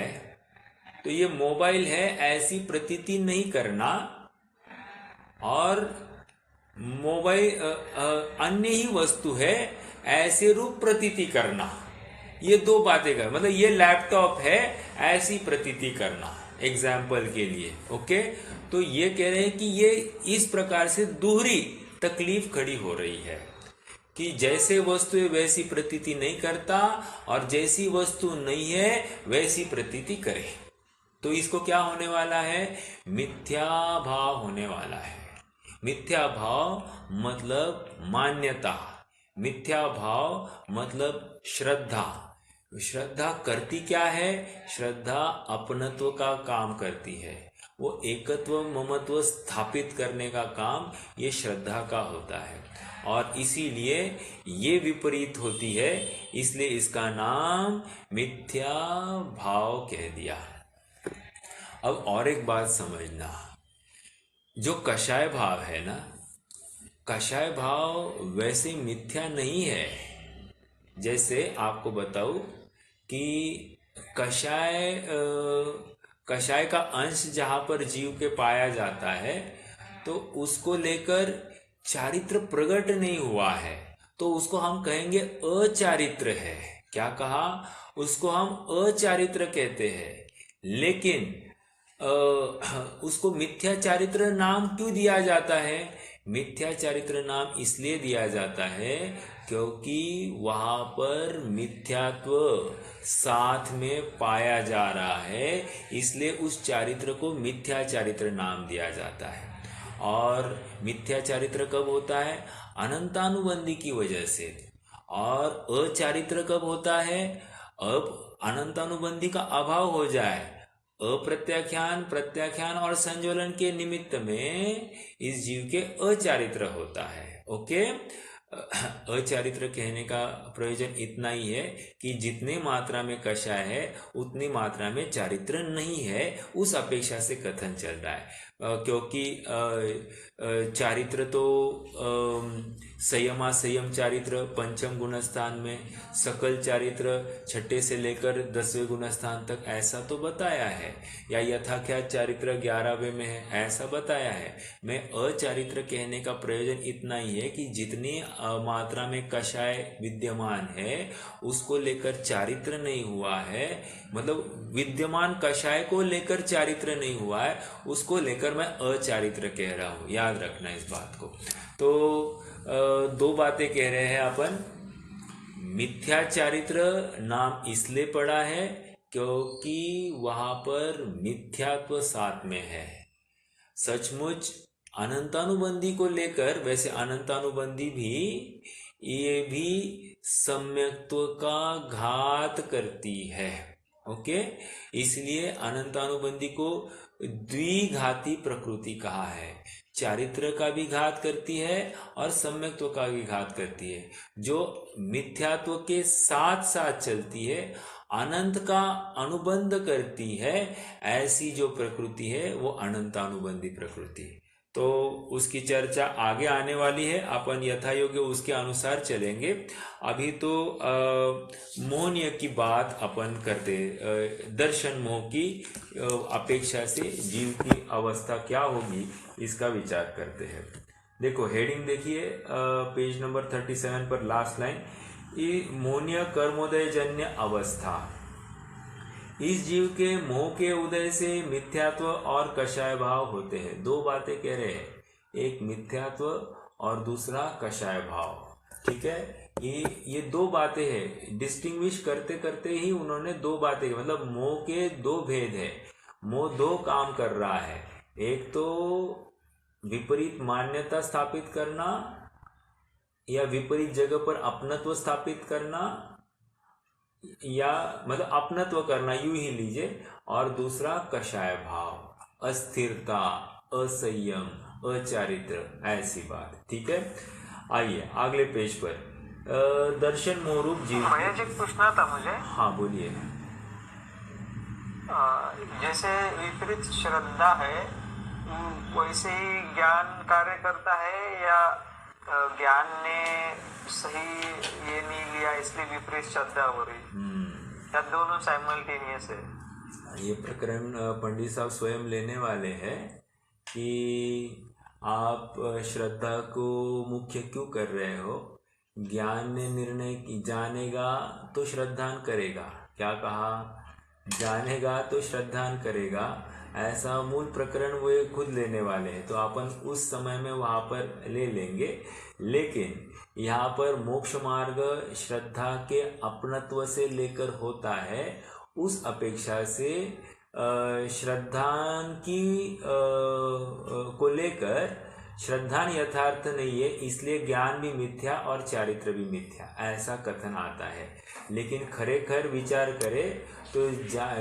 तो ये मोबाइल है ऐसी प्रतीति नहीं करना और मोबाइल अन्य ही वस्तु है ऐसे रूप प्रतीति करना। ये दो बातें कर, मतलब ये लैपटॉप है ऐसी प्रतीति करना, एग्जाम्पल के लिए। ओके, तो ये कह रहे हैं कि ये इस प्रकार से दोहरी तकलीफ खड़ी हो रही है कि जैसे वस्तु है वैसी प्रतीति नहीं करता और जैसी वस्तु नहीं है वैसी प्रतीति करे। तो इसको क्या होने वाला है? मिथ्या भाव होने वाला है। मिथ्या भाव मतलब मान्यता, मिथ्या भाव मतलब श्रद्धा। श्रद्धा करती क्या है? श्रद्धा अपनत्व का काम करती है, वो एकत्व ममत्व स्थापित करने का काम ये श्रद्धा का होता है और इसीलिए ये विपरीत होती है, इसलिए इसका नाम मिथ्या भाव कह दिया। अब और एक बात समझना, जो कषाय भाव है ना, कषाय भाव वैसे मिथ्या नहीं है। जैसे आपको बताऊं कि कषाय का अंश जहां पर जीव के पाया जाता है तो उसको लेकर चारित्र प्रकट नहीं हुआ है, तो उसको हम कहेंगे अचारित्र है। क्या कहा? उसको हम अचारित्र कहते हैं। लेकिन उसको मिथ्या चारित्र नाम क्यों दिया जाता है? मिथ्या चारित्र नाम इसलिए दिया जाता है क्योंकि वहां पर मिथ्यात्व साथ में पाया जा रहा है, इसलिए उस चारित्र को मिथ्या चारित्र नाम दिया जाता है। और मिथ्या चारित्र कब होता है? अनंतानुबंधी की वजह से। और अचारित्र कब होता है? अब अनंतानुबंधी का अभाव हो जाए, अप्रत्याख्यान, प्रत्याख्यान और संज्वलन के निमित्त में इस जीव के अचारित्र होता है। ओके, अचारित्र कहने का प्रयोजन इतना ही है कि जितने मात्रा में कषाय है उतनी मात्रा में चारित्र नहीं है, उस अपेक्षा से कथन चल रहा है। क्योंकि चारित्र तो संयमा संयम चारित्र पंचम गुण स्थान में, सकल चारित्र छठे से लेकर 10वें गुण स्थान तक ऐसा तो बताया है, या यथाख्यात चारित्र 11वें में है ऐसा बताया है। मैं अचारित्र कहने का प्रयोजन इतना ही है कि जितनी मात्रा में कषाय विद्यमान है उसको लेकर चारित्र नहीं हुआ है, मतलब विद्यमान कषाय को लेकर चारित्र नहीं हुआ है, उसको लेकर मैं अचारित्र कह रहा हूं। याद रखना इस बात को। तो दो बातें कह रहे हैं अपन। मिथ्या चारित्र नाम इसलिए पड़ा है क्योंकि वहां पर मिथ्यात्व साथ में है। सचमुच अनंतानुबंधी को लेकर, वैसे अनंतानुबंधी भी ये भी सम्यक्त्व का घात करती है। ओके, इसलिए अनंतानुबंधी को द्विघाती प्रकृति कहा है। चारित्र का भी घात करती है और सम्यक्त्व का भी घात करती है। जो मिथ्यात्व के साथ साथ चलती है, अनंत का अनुबंध करती है, ऐसी जो प्रकृति है वो अनंतानुबंधी प्रकृति। तो उसकी चर्चा आगे आने वाली है, अपन यथा योग्य उसके अनुसार चलेंगे। अभी तो मोहनीय की बात अपन करते, दर्शन मोह की अपेक्षा से जीव की अवस्था क्या होगी इसका विचार करते हैं। देखो हेडिंग देखिए, पेज नंबर 37 पर लास्ट लाइन, मोहनीय कर्मोदय जन्य अवस्था। इस जीव के मोह के उदय से मिथ्यात्व और कषाय भाव होते हैं। दो बातें कह रहे हैं, एक मिथ्यात्व और दूसरा कषाय भाव। ठीक है, ये दो बातें हैं। डिस्टिंग्विश करते करते ही उन्होंने दो बातें, मतलब मोह के दो भेद है। मोह दो काम कर रहा है, एक तो विपरीत मान्यता स्थापित करना या विपरीत जगह पर अपनत्व स्थापित करना, या मतलब अपनत्व करना यूं ही लीजिए। और दूसरा कषाय भाव, अस्थिरता, असंयम, अचारित्र, ऐसी बात। ठीक है, आइए अगले पेज पर। दर्शन मोरूप जी, महेश जी पूछना था मुझे। हाँ बोलिए। जैसे विपरीत श्रद्धा है वैसे ही ज्ञान कार्य करता है, या ज्ञान ने सही ये नहीं लिया इसलिए विपरीत श्रद्धा हो रही, या दोनों साइमल्टेनियस है? ये प्रकरण पंडित साहब स्वयं लेने वाले हैं कि आप श्रद्धा को मुख्य क्यों कर रहे हो। ज्ञान ने निर्णय की, जानेगा तो श्रद्धान करेगा। क्या कहा? जानेगा तो श्रद्धान करेगा, ऐसा मूल प्रकरण वो खुद लेने वाले हैं। तो अपन उस समय में वहाँ पर ले लेंगे। लेकिन यहाँ पर मोक्ष मार्ग श्रद्धा के अपनत्व से लेकर होता है, उस अपेक्षा से श्रद्धान की को लेकर श्रद्धान यथार्थ नहीं है, इसलिए ज्ञान भी मिथ्या और चारित्र भी मिथ्या, ऐसा कथन आता है। लेकिन खरेखर विचार करें तो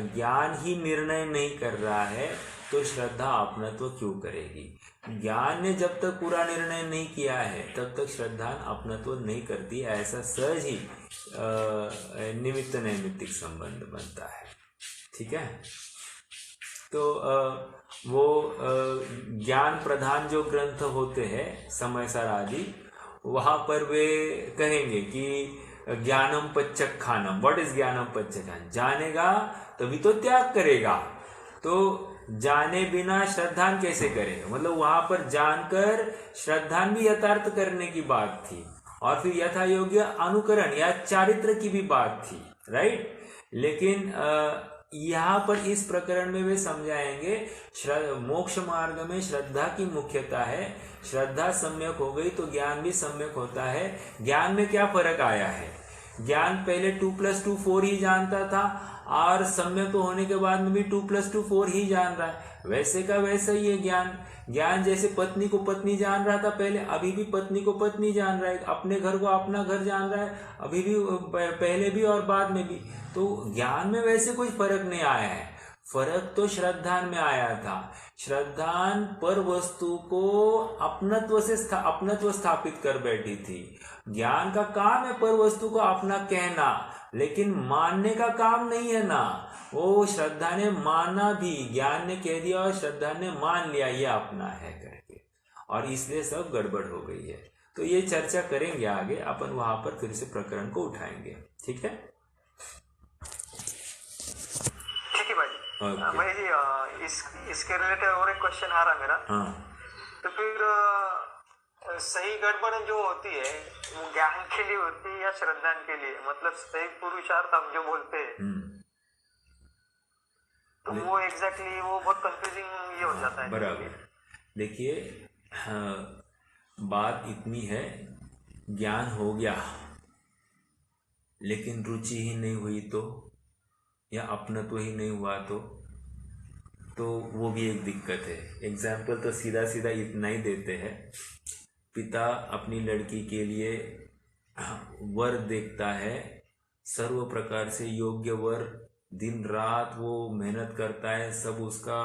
ज्ञान ही निर्णय नहीं कर रहा है, तो श्रद्धा अपनत्व क्यों करेगी? ज्ञान ने जब तक पूरा निर्णय नहीं किया है तब तक श्रद्धा अपनत्व नहीं करती, ऐसा सहज ही निमित्त नैमित्तिक संबंध बनता है। ठीक है, तो वो ज्ञान प्रधान जो ग्रंथ होते हैं समयसार आदि, वहाँ पर वे कहेंगे कि ज्ञानम पच्चखानम। व्हाट इज ज्ञानम पच्चखान? जानेगा तभी तो त्याग करेगा। तो जाने बिना श्रद्धान कैसे करेगा? मतलब वहां पर जानकर श्रद्धान भी यथार्थ करने की बात थी, और फिर यथा योग्य अनुकरण या चारित्र की भी बात थी, राइट। लेकिन यहाँ पर इस प्रकरण में वे समझाएंगे मोक्ष मार्ग में श्रद्धा की मुख्यता है। श्रद्धा सम्यक हो गई तो ज्ञान भी सम्यक होता है। ज्ञान में क्या फर्क आया है? ज्ञान पहले 2 + 2 4 ही जानता था, और सम्यक होने के बाद में भी 2 + 2 4 ही जान रहा है। वैसे का वैसा ही है ज्ञान जैसे पत्नी को पत्नी जान रहा था पहले, अभी भी पत्नी को पत्नी जान रहा है। अपने घर को अपना घर जान रहा है, अभी भी, पहले भी और बाद में भी। तो ज्ञान में वैसे कोई फर्क नहीं आया है। फर्क तो श्रद्धान में आया था। श्रद्धान पर वस्तु को अपनत्व स्थापित कर बैठी थी। ज्ञान का काम है पर वस्तु को अपना कहना, लेकिन मानने का काम नहीं है ना। वो श्रद्धा ने माना भी, ज्ञान ने कह दिया और श्रद्धा ने मान लिया ये अपना है करके, और इसलिए सब गड़बड़ हो गई है। तो ये चर्चा करेंगे आगे, अपन वहां पर फिर से प्रकरण को उठाएंगे। ठीक है, ठीक है भाई। भाई जी इसके रिलेटेड और एक क्वेश्चन आ रहा मेरा। हाँ, तो फिर सही गड़बड़ जो होती है वो ज्ञान के लिए होती है या श्रद्धान के लिए? मतलब सही पुरुषार्थ हम जो बोलते हैं, तो वो एग्जैक्टली वो बहुत कंफ्यूजिंग ये हो जाता है। बराबर। देखिए, बात इतनी है, ज्ञान हो गया लेकिन रुचि ही नहीं हुई तो, या अपनत्व ही नहीं हुआ तो वो भी एक दिक्कत है। एग्जाम्पल तो सीधा सीधा इतना ही देते हैं। पिता अपनी लड़की के लिए वर देखता है, सर्व प्रकार से योग्य वर, दिन रात वो मेहनत करता है, सब उसका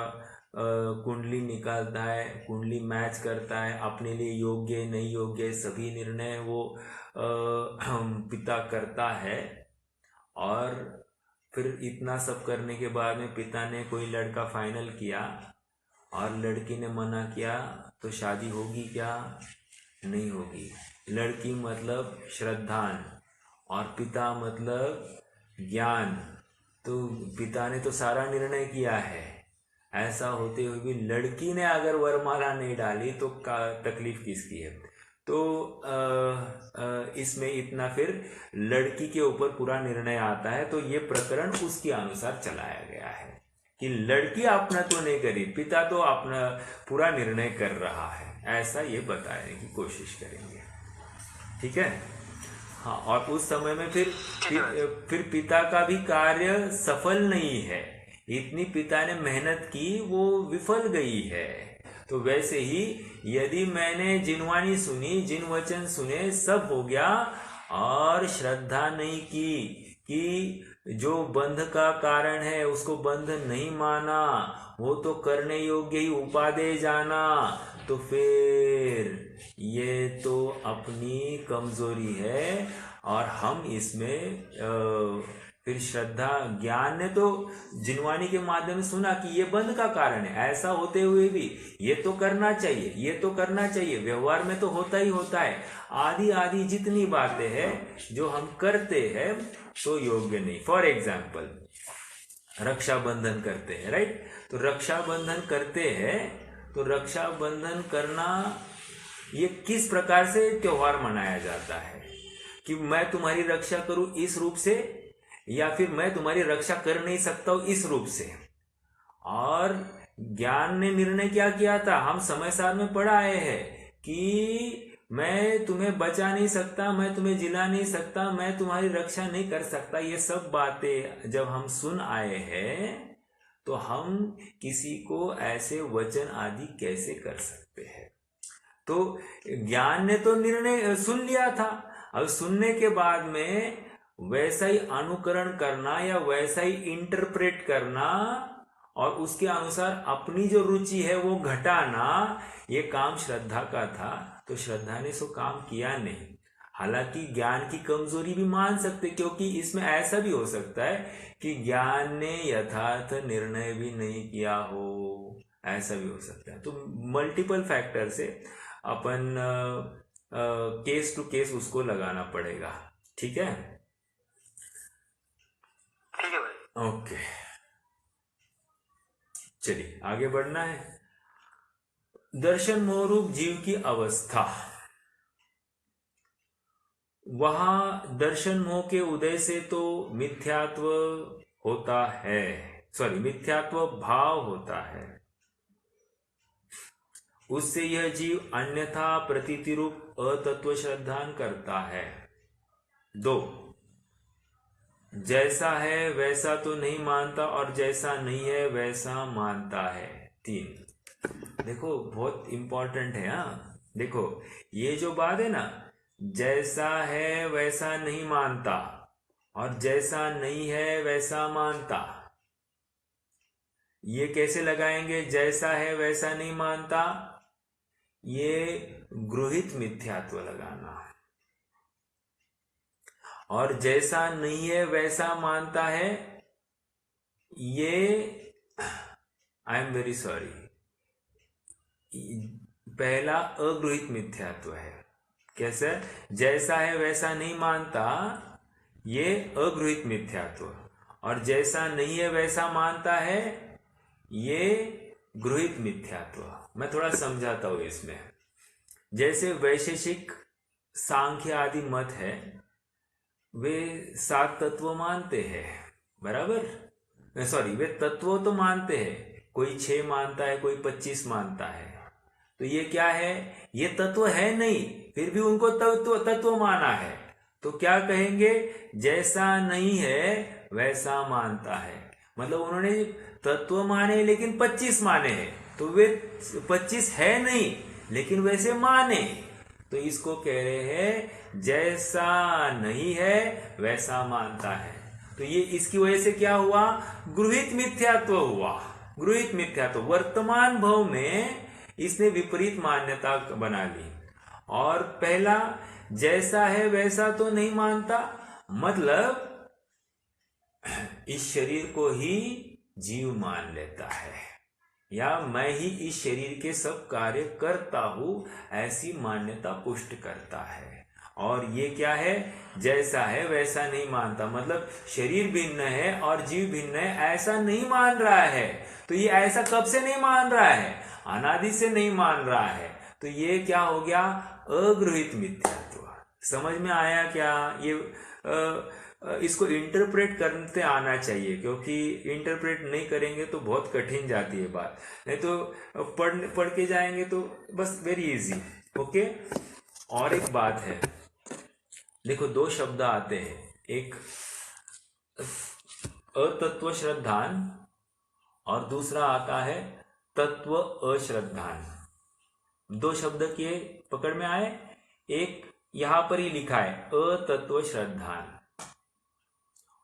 कुंडली निकालता है, कुंडली मैच करता है, अपने लिए योग्य नहीं योग्य सभी निर्णय वो पिता करता है। और फिर इतना सब करने के बाद में पिता ने कोई लड़का फाइनल किया और लड़की ने मना किया, तो शादी होगी क्या? नहीं होगी। लड़की मतलब श्रद्धान और पिता मतलब ज्ञान, तो पिता ने तो सारा निर्णय किया है। ऐसा होते हुए भी लड़की ने अगर वरमाला नहीं डाली तो तकलीफ किसकी है? तो इसमें इतना फिर लड़की के ऊपर पूरा निर्णय आता है। तो ये प्रकरण उसके अनुसार चलाया गया है कि लड़की अपना तो नहीं करी, पिता तो अपना पूरा निर्णय कर रहा है, ऐसा ये बताने की कोशिश करेंगे। ठीक है, हाँ। और उस समय में फिर पिता का भी कार्य सफल नहीं है, इतनी पिता ने मेहनत की वो विफल गई है। तो वैसे ही यदि मैंने जिनवाणी सुनी, जिन वचन सुने, सब हो गया, और श्रद्धा नहीं की कि जो बंध का कारण है उसको बंध नहीं माना, वो तो करने योग्य ही उपादेय जाना, तो फिर ये तो अपनी कमजोरी है। और हम इसमें फिर श्रद्धा, ज्ञान ने तो जिनवाणी के माध्यम से सुना कि ये बंध का कारण है, ऐसा होते हुए भी ये तो करना चाहिए, ये तो करना चाहिए, व्यवहार में तो होता ही होता है, आदि आदि जितनी बातें हैं जो हम करते हैं तो योग्य नहीं। फॉर एग्जाम्पल रक्षाबंधन करते हैं, राइट? तो रक्षाबंधन करते हैं, तो रक्षाबंधन करना ये किस प्रकार से त्योहार मनाया जाता है? कि मैं तुम्हारी रक्षा करूं इस रूप से, या फिर मैं तुम्हारी रक्षा कर नहीं सकता हूं इस रूप से। और ज्ञान ने निर्णय क्या किया था, हम समय सार में पढ़ आए हैं कि मैं तुम्हें बचा नहीं सकता, मैं तुम्हें जिला नहीं सकता, मैं तुम्हारी रक्षा नहीं कर सकता। ये सब बातें जब हम सुन आए हैं तो हम किसी को ऐसे वचन आदि कैसे कर सकते हैं? तो ज्ञान ने तो निर्णय सुन लिया था, अब सुनने के बाद में वैसा ही अनुकरण करना या वैसा ही इंटरप्रेट करना और उसके अनुसार अपनी जो रुचि है वो घटाना, ये काम श्रद्धा का था। तो श्रद्धा ने सो काम किया नहीं। हालांकि ज्ञान की कमजोरी भी मान सकते, क्योंकि इसमें ऐसा भी हो सकता है कि ज्ञान ने यथार्थ निर्णय भी नहीं किया हो, ऐसा भी हो सकता है। तो मल्टीपल फैक्टर से अपन केस टू केस उसको लगाना पड़ेगा। ठीक है? ठीक है भाई। ओके, चलिए आगे बढ़ना है। दर्शन मोहरूप जीव की अवस्था, वहां दर्शन मोह के उदय से तो मिथ्यात्व होता है, मिथ्यात्व भाव होता है, उससे यह जीव अन्यथा प्रतीति रूप अतत्व श्रद्धान करता है। 2, जैसा है वैसा तो नहीं मानता और जैसा नहीं है वैसा मानता है। 3, देखो बहुत इंपॉर्टेंट है। हाँ देखो, ये जो बात है ना, जैसा है वैसा नहीं मानता और जैसा नहीं है वैसा मानता, ये कैसे लगाएंगे? जैसा है वैसा नहीं मानता, ये गृहित मिथ्यात्व लगाना, और जैसा नहीं है वैसा मानता है, ये आई एम वेरी सॉरी, पहला अगृहित मिथ्यात्व है। कैसे? जैसा है वैसा नहीं मानता, ये अगृहित मिथ्यात्व, और जैसा नहीं है वैसा मानता है, ये गृहित मिथ्यात्व। मैं थोड़ा समझाता हूं इसमें। जैसे वैशेषिक सांख्य आदि मत है, वे 7 तत्व मानते हैं, बराबर? वे तत्व तो मानते हैं, कोई 6 मानता है, कोई 25 मानता है। तो ये क्या है? ये तत्व है नहीं, फिर भी उनको तत्व माना है। तो क्या कहेंगे? जैसा नहीं है वैसा मानता है। मतलब उन्होंने तत्व माने लेकिन 25 माने हैं, तो वे 25 है नहीं लेकिन वैसे माने, तो इसको कह रहे हैं जैसा नहीं है वैसा मानता है। तो ये इसकी वजह से क्या हुआ? गृहित मिथ्यात्व हुआ। गृहित मिथ्यात्व, वर्तमान भाव में इसने विपरीत मान्यता बना ली। और पहला जैसा है वैसा तो नहीं मानता, मतलब इस शरीर को ही जीव मान लेता है, या मैं ही इस शरीर के सब कार्य करता हूं, ऐसी मान्यता पुष्ट करता है। और ये क्या है? जैसा है वैसा नहीं मानता, मतलब शरीर भिन्न है और जीव भिन्न है, ऐसा नहीं मान रहा है। तो ये ऐसा कब से नहीं मान रहा है? अनादि से नहीं मान रहा है। तो ये क्या हो गया? अगृहित मिथ्यात्व। समझ में आया क्या? ये इसको इंटरप्रेट करते आना चाहिए, क्योंकि इंटरप्रेट नहीं करेंगे तो बहुत कठिन जाती है बात, नहीं तो पढ़ के जाएंगे तो बस वेरी इजी। ओके, और एक बात है, देखो 2 शब्द आते हैं, एक अतत्व श्रद्धान और दूसरा आता है तत्व अश्रद्धान। दो शब्द के पकड़ में आए। एक यहां पर ही लिखा है अतत्व श्रद्धान,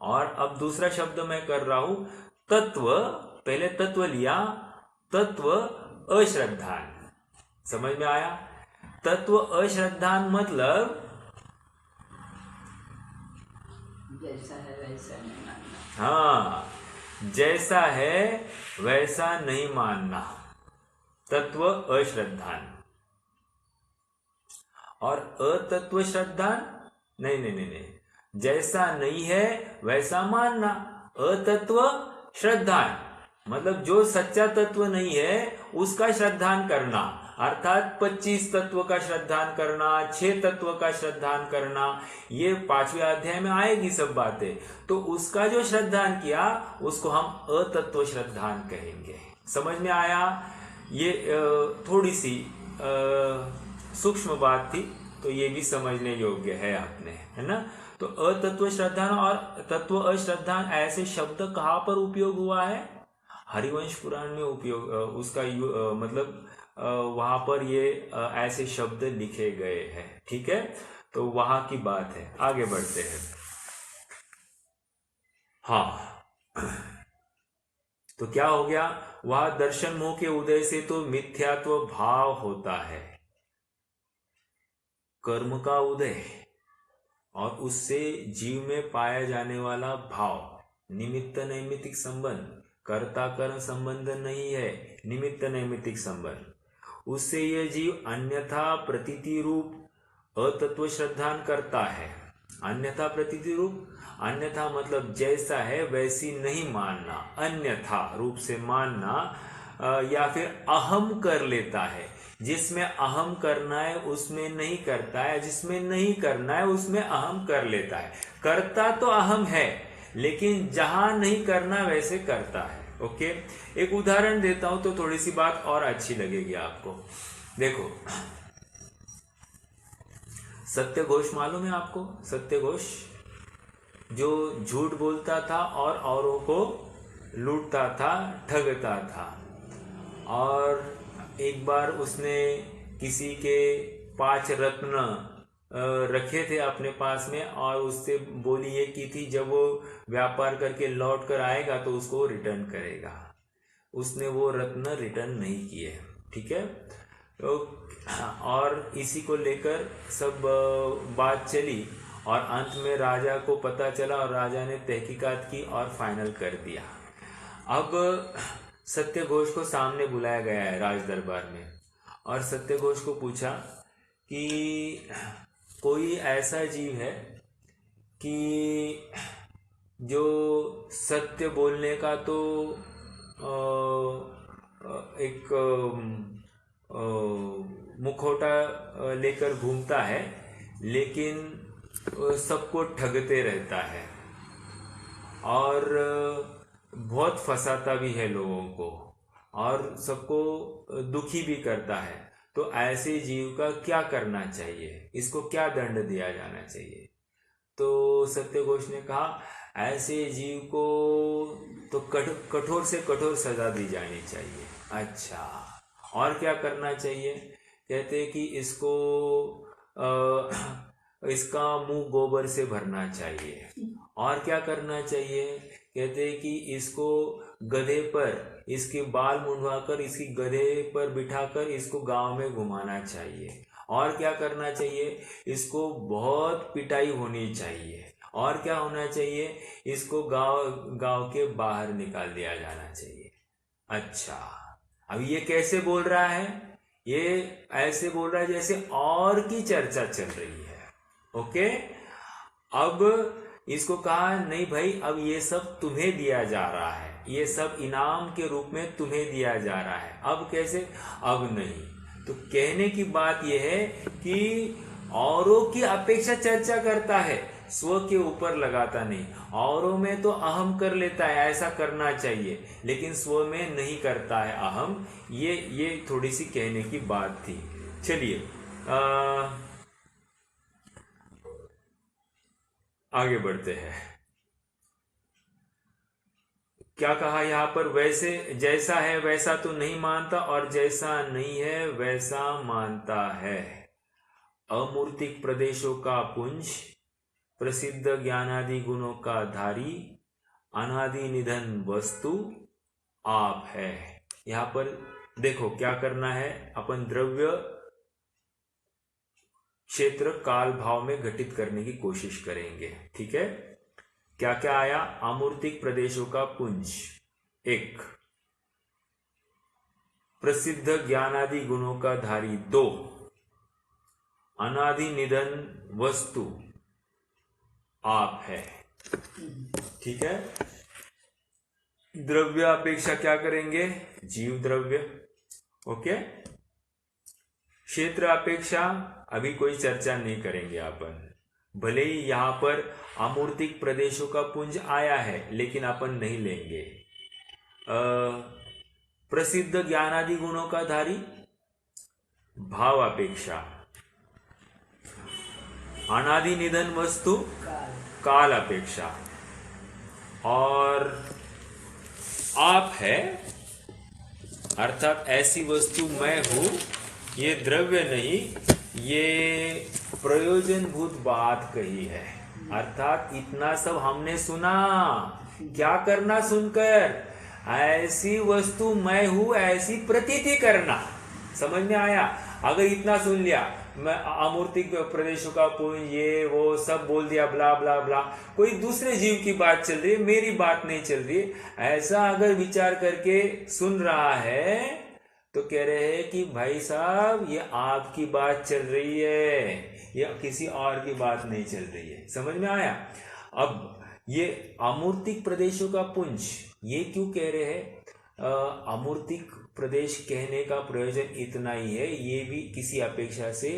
और अब दूसरा शब्द मैं कर रहा हूं तत्व, पहले तत्व लिया, तत्व अश्रद्धान। समझ में आया? तत्व अश्रद्धान मतलब जैसा है वैसा नहीं मानना। हाँ, जैसा है वैसा नहीं मानना, तत्व अश्रद्धान। और अतत्व श्रद्धान नहीं नहीं नहीं नहीं, जैसा नहीं है वैसा मानना, अतत्व श्रद्धान मतलब जो सच्चा तत्व नहीं है उसका श्रद्धान करना, अर्थात 25 तत्व का श्रद्धान करना, 6 तत्व का श्रद्धान करना, ये 5वें अध्याय में आएगी सब बातें। तो उसका जो श्रद्धान किया उसको हम अतत्व श्रद्धान कहेंगे। समझ में आया? ये थोड़ी सी सूक्ष्म बात थी, तो ये भी समझने योग्य है अपने, है ना। तो अतत्व श्रद्धान और तत्व अश्रद्धान ऐसे शब्द कहाँ पर उपयोग हुआ है? हरिवंश पुराण में उपयोग, उसका मतलब वहां पर ये ऐसे शब्द लिखे गए हैं। ठीक है, तो वहां की बात है। आगे बढ़ते हैं। हाँ, तो क्या हो गया? वह दर्शन मोह के उदय से तो मिथ्यात्व भाव होता है, कर्म का उदय, और उससे जीव में पाया जाने वाला भाव, निमित्त नैमित्तिक संबंध, कर्ता कर्म संबंध नहीं है, निमित्त नैमित्तिक संबंध, उससे यह जीव अन्यथा प्रतीति रूप अतत्व श्रद्धान करता है। अन्यथा प्रतीति रूप, अन्यथा मतलब जैसा है वैसी नहीं मानना, अन्यथा रूप से मानना, या फिर अहम कर लेता है, जिसमें अहम करना है उसमें नहीं करता है, जिसमें नहीं करना है उसमें अहम कर लेता है। करता तो अहम है, लेकिन जहां नहीं करना वैसे करता है। ओके, एक उदाहरण देता हूं तो थोड़ी सी बात और अच्छी लगेगी आपको। देखो, सत्य घोष मालूम है आपको? सत्य घोष जो झूठ बोलता था और औरों को लूटता था, ठगता था, और एक बार उसने किसी के 5 रत्न रखे थे अपने पास में, और उससे बोली ये की थी जब वो व्यापार करके लौट कर आएगा तो उसको रिटर्न करेगा। उसने वो रत्न रिटर्न नहीं किए। ठीक है, तो और इसी को लेकर सब बात चली, और अंत में राजा को पता चला और राजा ने तहकीकात की और फाइनल कर दिया। अब सत्य घोष को सामने बुलाया गया है राज दरबार में, और सत्य घोष को पूछा कि कोई ऐसा जीव है कि जो सत्य बोलने का तो एक मुखौटा लेकर घूमता है, लेकिन सबको ठगते रहता है और बहुत फंसाता भी है लोगों को, और सबको दुखी भी करता है। तो ऐसे जीव का क्या करना चाहिए? इसको क्या दंड दिया जाना चाहिए? तो सत्य घोष ने कहा ऐसे जीव को तो कठोर से कठोर सजा दी जानी चाहिए। अच्छा, और क्या करना चाहिए? कहते कि इसको इसका मुंह गोबर से भरना चाहिए। और क्या करना चाहिए? कहते कि इसको गधे पर इसके बाल मुंडवाकर इसकी गधे पर बिठाकर इसको गांव में घुमाना चाहिए। और क्या करना चाहिए? इसको बहुत पिटाई होनी चाहिए। और क्या होना चाहिए? इसको गांव के बाहर निकाल दिया जाना चाहिए। अच्छा, अब ये कैसे बोल रहा है? ये ऐसे बोल रहा है जैसे और की चर्चा चल रही है। ओके, अब इसको कहा नहीं भाई, अब ये सब तुम्हें दिया जा रहा है, ये सब इनाम के रूप में तुम्हें दिया जा रहा है। अब कैसे? अब नहीं। तो कहने की बात यह है कि औरों की अपेक्षा चर्चा करता है, स्व के ऊपर लगाता नहीं। औरों में तो अहम कर लेता है, ऐसा करना चाहिए, लेकिन स्व में नहीं करता है अहम। ये थोड़ी सी कहने की बात थी। चलिए आगे बढ़ते हैं। क्या कहा यहाँ पर, वैसे जैसा है वैसा तो नहीं मानता और जैसा नहीं है वैसा मानता है। अमूर्तिक प्रदेशों का पुंज, प्रसिद्ध ज्ञानादि गुणों का धारी, अनादि निधन वस्तु आप है। यहां पर देखो क्या करना है, अपन द्रव्य क्षेत्र काल भाव में घटित करने की कोशिश करेंगे। ठीक है, क्या क्या आया, अमूर्तिक प्रदेशों का पुंज एक, प्रसिद्ध ज्ञानादि गुणों का धारी दो, अनादि निधन वस्तु आप है। ठीक है, द्रव्य अपेक्षा क्या करेंगे, जीव द्रव्य। ओके, क्षेत्र अपेक्षा अभी कोई चर्चा नहीं करेंगे अपन, भले ही यहां पर अमूर्तिक प्रदेशों का पुंज आया है लेकिन अपन नहीं लेंगे। प्रसिद्ध ज्ञानादि गुणों का धारी, भाव अपेक्षा, अनादि निधन वस्तु काल अपेक्षा, और आप है अर्थात ऐसी वस्तु मैं हूं, ये द्रव्य नहीं, ये प्रयोजनभूत बात कही है। अर्थात इतना सब हमने सुना, क्या करना सुनकर, ऐसी वस्तु मैं हूं ऐसी प्रतीति करना। समझ में आया, अगर इतना सुन लिया, मैं अमूर्तिक प्रदेशों का पुंज ये वो सब बोल दिया, ब्ला ब्ला ब्ला, कोई दूसरे जीव की बात चल रही है, मेरी बात नहीं चल रही है, ऐसा अगर विचार करके सुन रहा है तो कह रहे हैं कि भाई साहब ये आपकी बात चल रही है, ये किसी और की बात नहीं चल रही है। समझ में आया। अब ये अमूर्तिक प्रदेशों का पुंज ये क्यों कह रहे हैं, अमूर्तिक प्रदेश कहने का प्रयोजन इतना ही है, ये भी किसी अपेक्षा से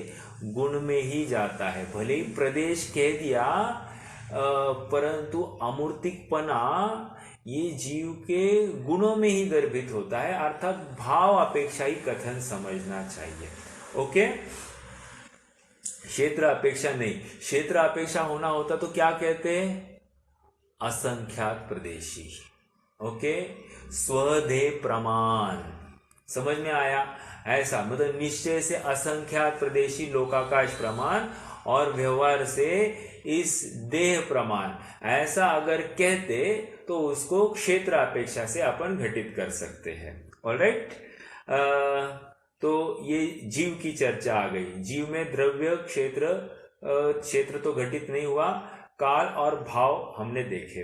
गुण में ही जाता है। भले ही प्रदेश कह दिया परंतु अमूर्तिकपना ये जीव के गुणों में ही गर्भित होता है, अर्थात भाव अपेक्षा ही कथन समझना चाहिए। ओके, क्षेत्र अपेक्षा नहीं, क्षेत्र अपेक्षा होना होता तो क्या कहते हैं, असंख्यात प्रदेशी। ओके, स्वधेय प्रमाण, समझ में आया। ऐसा मतलब निश्चय से असंख्यात प्रदेशी लोकाकाश प्रमाण और व्यवहार से इस देह प्रमाण, ऐसा अगर कहते तो उसको क्षेत्र अपेक्षा से अपन घटित कर सकते हैं। ऑलराइट, तो ये जीव की चर्चा आ गई। जीव में द्रव्य क्षेत्र तो घटित नहीं हुआ, काल और भाव हमने देखे।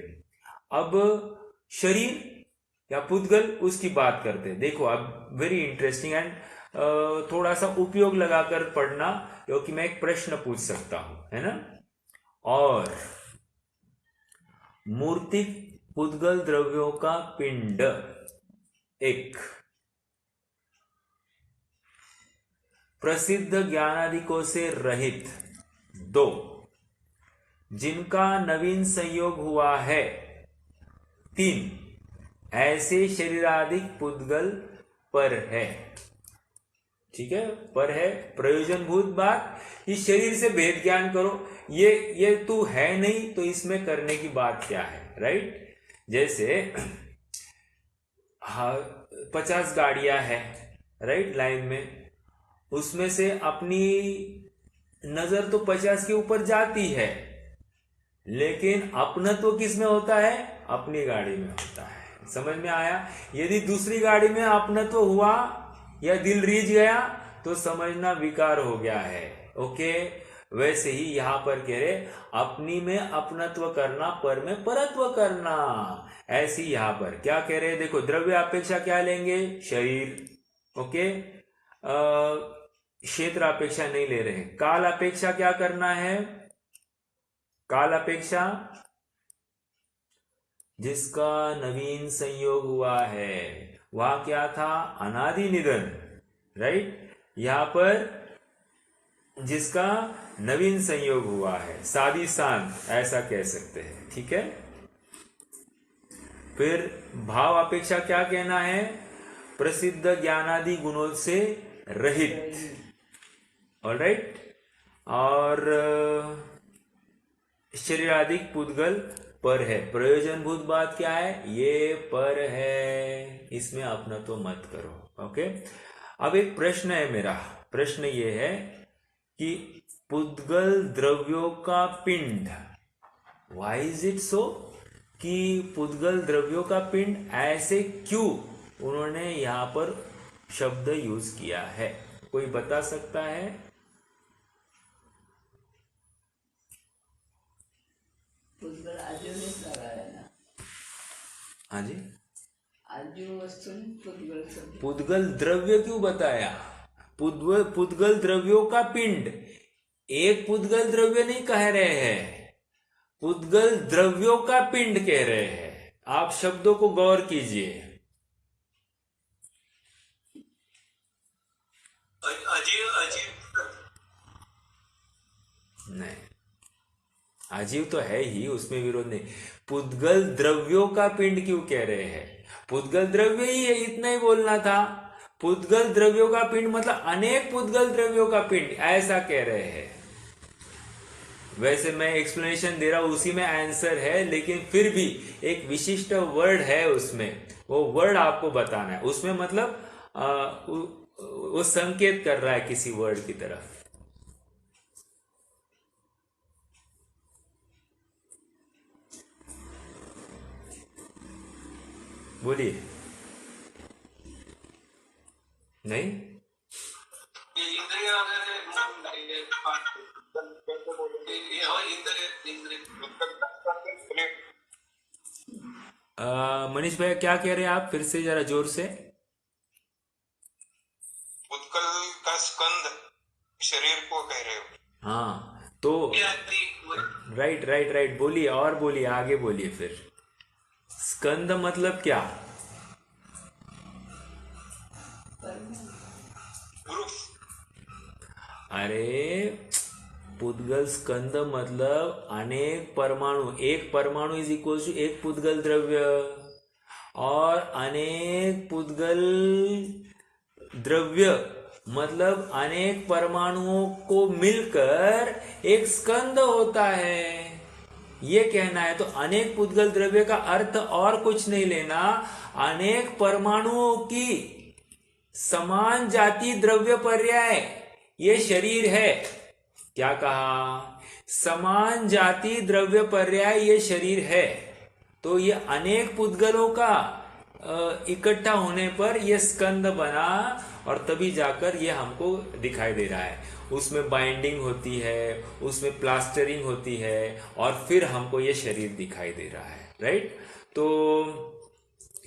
अब शरीर या पुद्गल उसकी बात करते हैं। देखो अब वेरी इंटरेस्टिंग एंड थोड़ा सा उपयोग लगाकर पढ़ना, क्योंकि मैं एक प्रश्न पूछ सकता हूं, है ना। और मूर्तिक पुद्गल द्रव्यों का पिंड एक, प्रसिद्ध ज्ञानादिकों से रहित दो, जिनका नवीन संयोग हुआ है तीन, ऐसे शरीरादिक पुद्गल पर है। ठीक है, पर है प्रयोजनभूत बात, इस शरीर से भेद ज्ञान करो, ये तू है नहीं तो इसमें करने की बात क्या है, राइट। जैसे 50 गाड़ियां हैं, राइट, लाइन में, उसमें से अपनी नजर तो 50 के ऊपर जाती है, लेकिन अपनत्व किस में होता है, अपनी गाड़ी में होता है। समझ में आया। यदि दूसरी गाड़ी में अपनत्व हुआ या दिल रीझ गया तो समझना विकार हो गया है। ओके, वैसे ही यहां पर कह रहे अपनी में अपनत्व करना, पर में परत्व करना। ऐसी यहां पर क्या कह रहे हैं, देखो द्रव्य अपेक्षा क्या लेंगे, शरीर। ओके, क्षेत्र अपेक्षा नहीं ले रहे। काल अपेक्षा क्या करना है, काल अपेक्षा जिसका नवीन संयोग हुआ है, वह क्या था, अनादि निधन, राइट। यहां पर जिसका नवीन संयोग हुआ है, सादी शांत, ऐसा कह सकते हैं। ठीक है, फिर भाव अपेक्षा क्या कहना है, प्रसिद्ध ज्ञानादि गुणों से रहित। ऑलराइट, और शरीरादिक पुद्गल पर है। प्रयोजनभूत बात क्या है? ये पर है, इसमें अपना तो मत करो। ओके, अब एक प्रश्न है मेरा। प्रश्न ये है कि पुद्गल द्रव्यों का पिंड, व्हाई इज इट सो कि पुद्गल द्रव्यों का पिंड, ऐसे क्यों उन्होंने यहां पर शब्द यूज किया है? कोई बता सकता है? पुद्गल आजूनेच लगाया ना, हाँ जी, आजू वस्तु पुद्गल शब्द। पुद्गल द्रव्य क्यों बताया? पुद्गल द्रव्यों का पिंड, एक पुद्गल द्रव्य नहीं कह रहे हैं, पुद्गल द्रव्यों का पिंड कह रहे हैं। आप शब्दों को गौर कीजिए। नहीं, अजीव तो है ही, उसमें विरोध नहीं। पुद्गल द्रव्यों का पिंड क्यों कह रहे हैं? पुद्गल द्रव्य ही है, इतना ही बोलना था। पुद्गल द्रव्यों का पिंड मतलब अनेक पुद्गल द्रव्यों का पिंड, ऐसा कह रहे हैं। वैसे मैं एक्सप्लेनेशन दे रहा हूं, उसी में आंसर है, लेकिन फिर भी एक विशिष्ट वर्ड है उसमें, वो वर्ड आपको बताना है। उसमें मतलब वो संकेत कर रहा है किसी वर्ड की तरफ। बोलिए। नहीं, मनीष भैया क्या कह रहे हैं आप? फिर से जरा जोर से। उत्कल का स्कंद शरीर को कह रहे हो? हाँ, तो राइट राइट राइट, बोलिए और बोलिए, आगे बोलिए फिर। स्कंद मतलब क्या? अरे पुद्गल स्कंद मतलब अनेक परमाणु, एक परमाणु इज इक्वल टू एक पुद्गल द्रव्य, और अनेक पुद्गल द्रव्य मतलब अनेक परमाणुओं को मिलकर एक स्कंद होता है, ये कहना है। तो अनेक पुद्गल द्रव्य का अर्थ और कुछ नहीं लेना, अनेक परमाणुओं की समान जाति द्रव्य पर्याय ये शरीर है। क्या कहा? समान जाति द्रव्य पर्याय ये शरीर है। तो ये अनेक पुद्गलों का इकट्ठा होने पर ये स्कंद बना, और तभी जाकर ये हमको दिखाई दे रहा है। उसमें बाइंडिंग होती है, उसमें प्लास्टरिंग होती है, और फिर हमको ये शरीर दिखाई दे रहा है। राइट? तो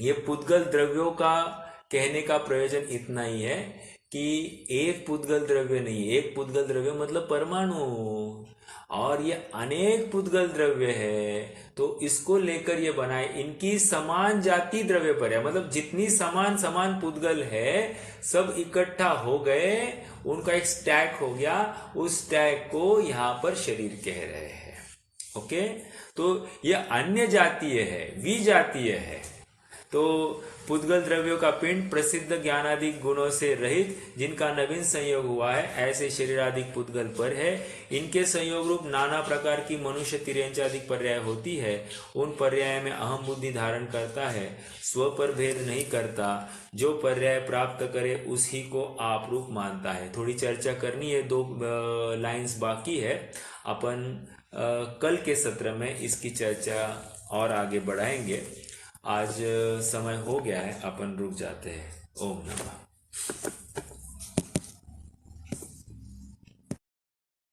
ये पुद्गल द्रव्यों का कहने का प्रयोजन इतना ही है कि एक पुद्गल द्रव्य नहीं, एक पुद्गल द्रव्य मतलब परमाणु, और ये अनेक पुद्गल द्रव्य है, तो इसको लेकर ये बनाए। इनकी समान जाति द्रव्य पर्याय मतलब जितनी समान समान पुद्गल है सब इकट्ठा हो गए, उनका एक स्टैक हो गया, उस स्टैक को यहाँ पर शरीर कह रहे हैं। ओके, तो ये अन्य जातीय है, विजातीय है। तो पुद्गल द्रव्यों का पिंड प्रसिद्ध ज्ञानादिक गुणों से रहित, जिनका नवीन संयोग हुआ है, ऐसे शरीरादिक पुद्गल पर है। इनके संयोग रूप नाना प्रकार की मनुष्य तिर्यंचादिक पर्याय होती है। उन पर्याय में अहम बुद्धि धारण करता है, स्व पर भेद नहीं करता। जो पर्याय प्राप्त करे उसी को आप रूप मानता है। थोड़ी चर्चा करनी है, 2 लाइंस बाकी है। अपन कल के सत्र में इसकी चर्चा और आगे बढ़ाएंगे। आज समय हो गया है, अपन रुक जाते हैं। ओम नमः।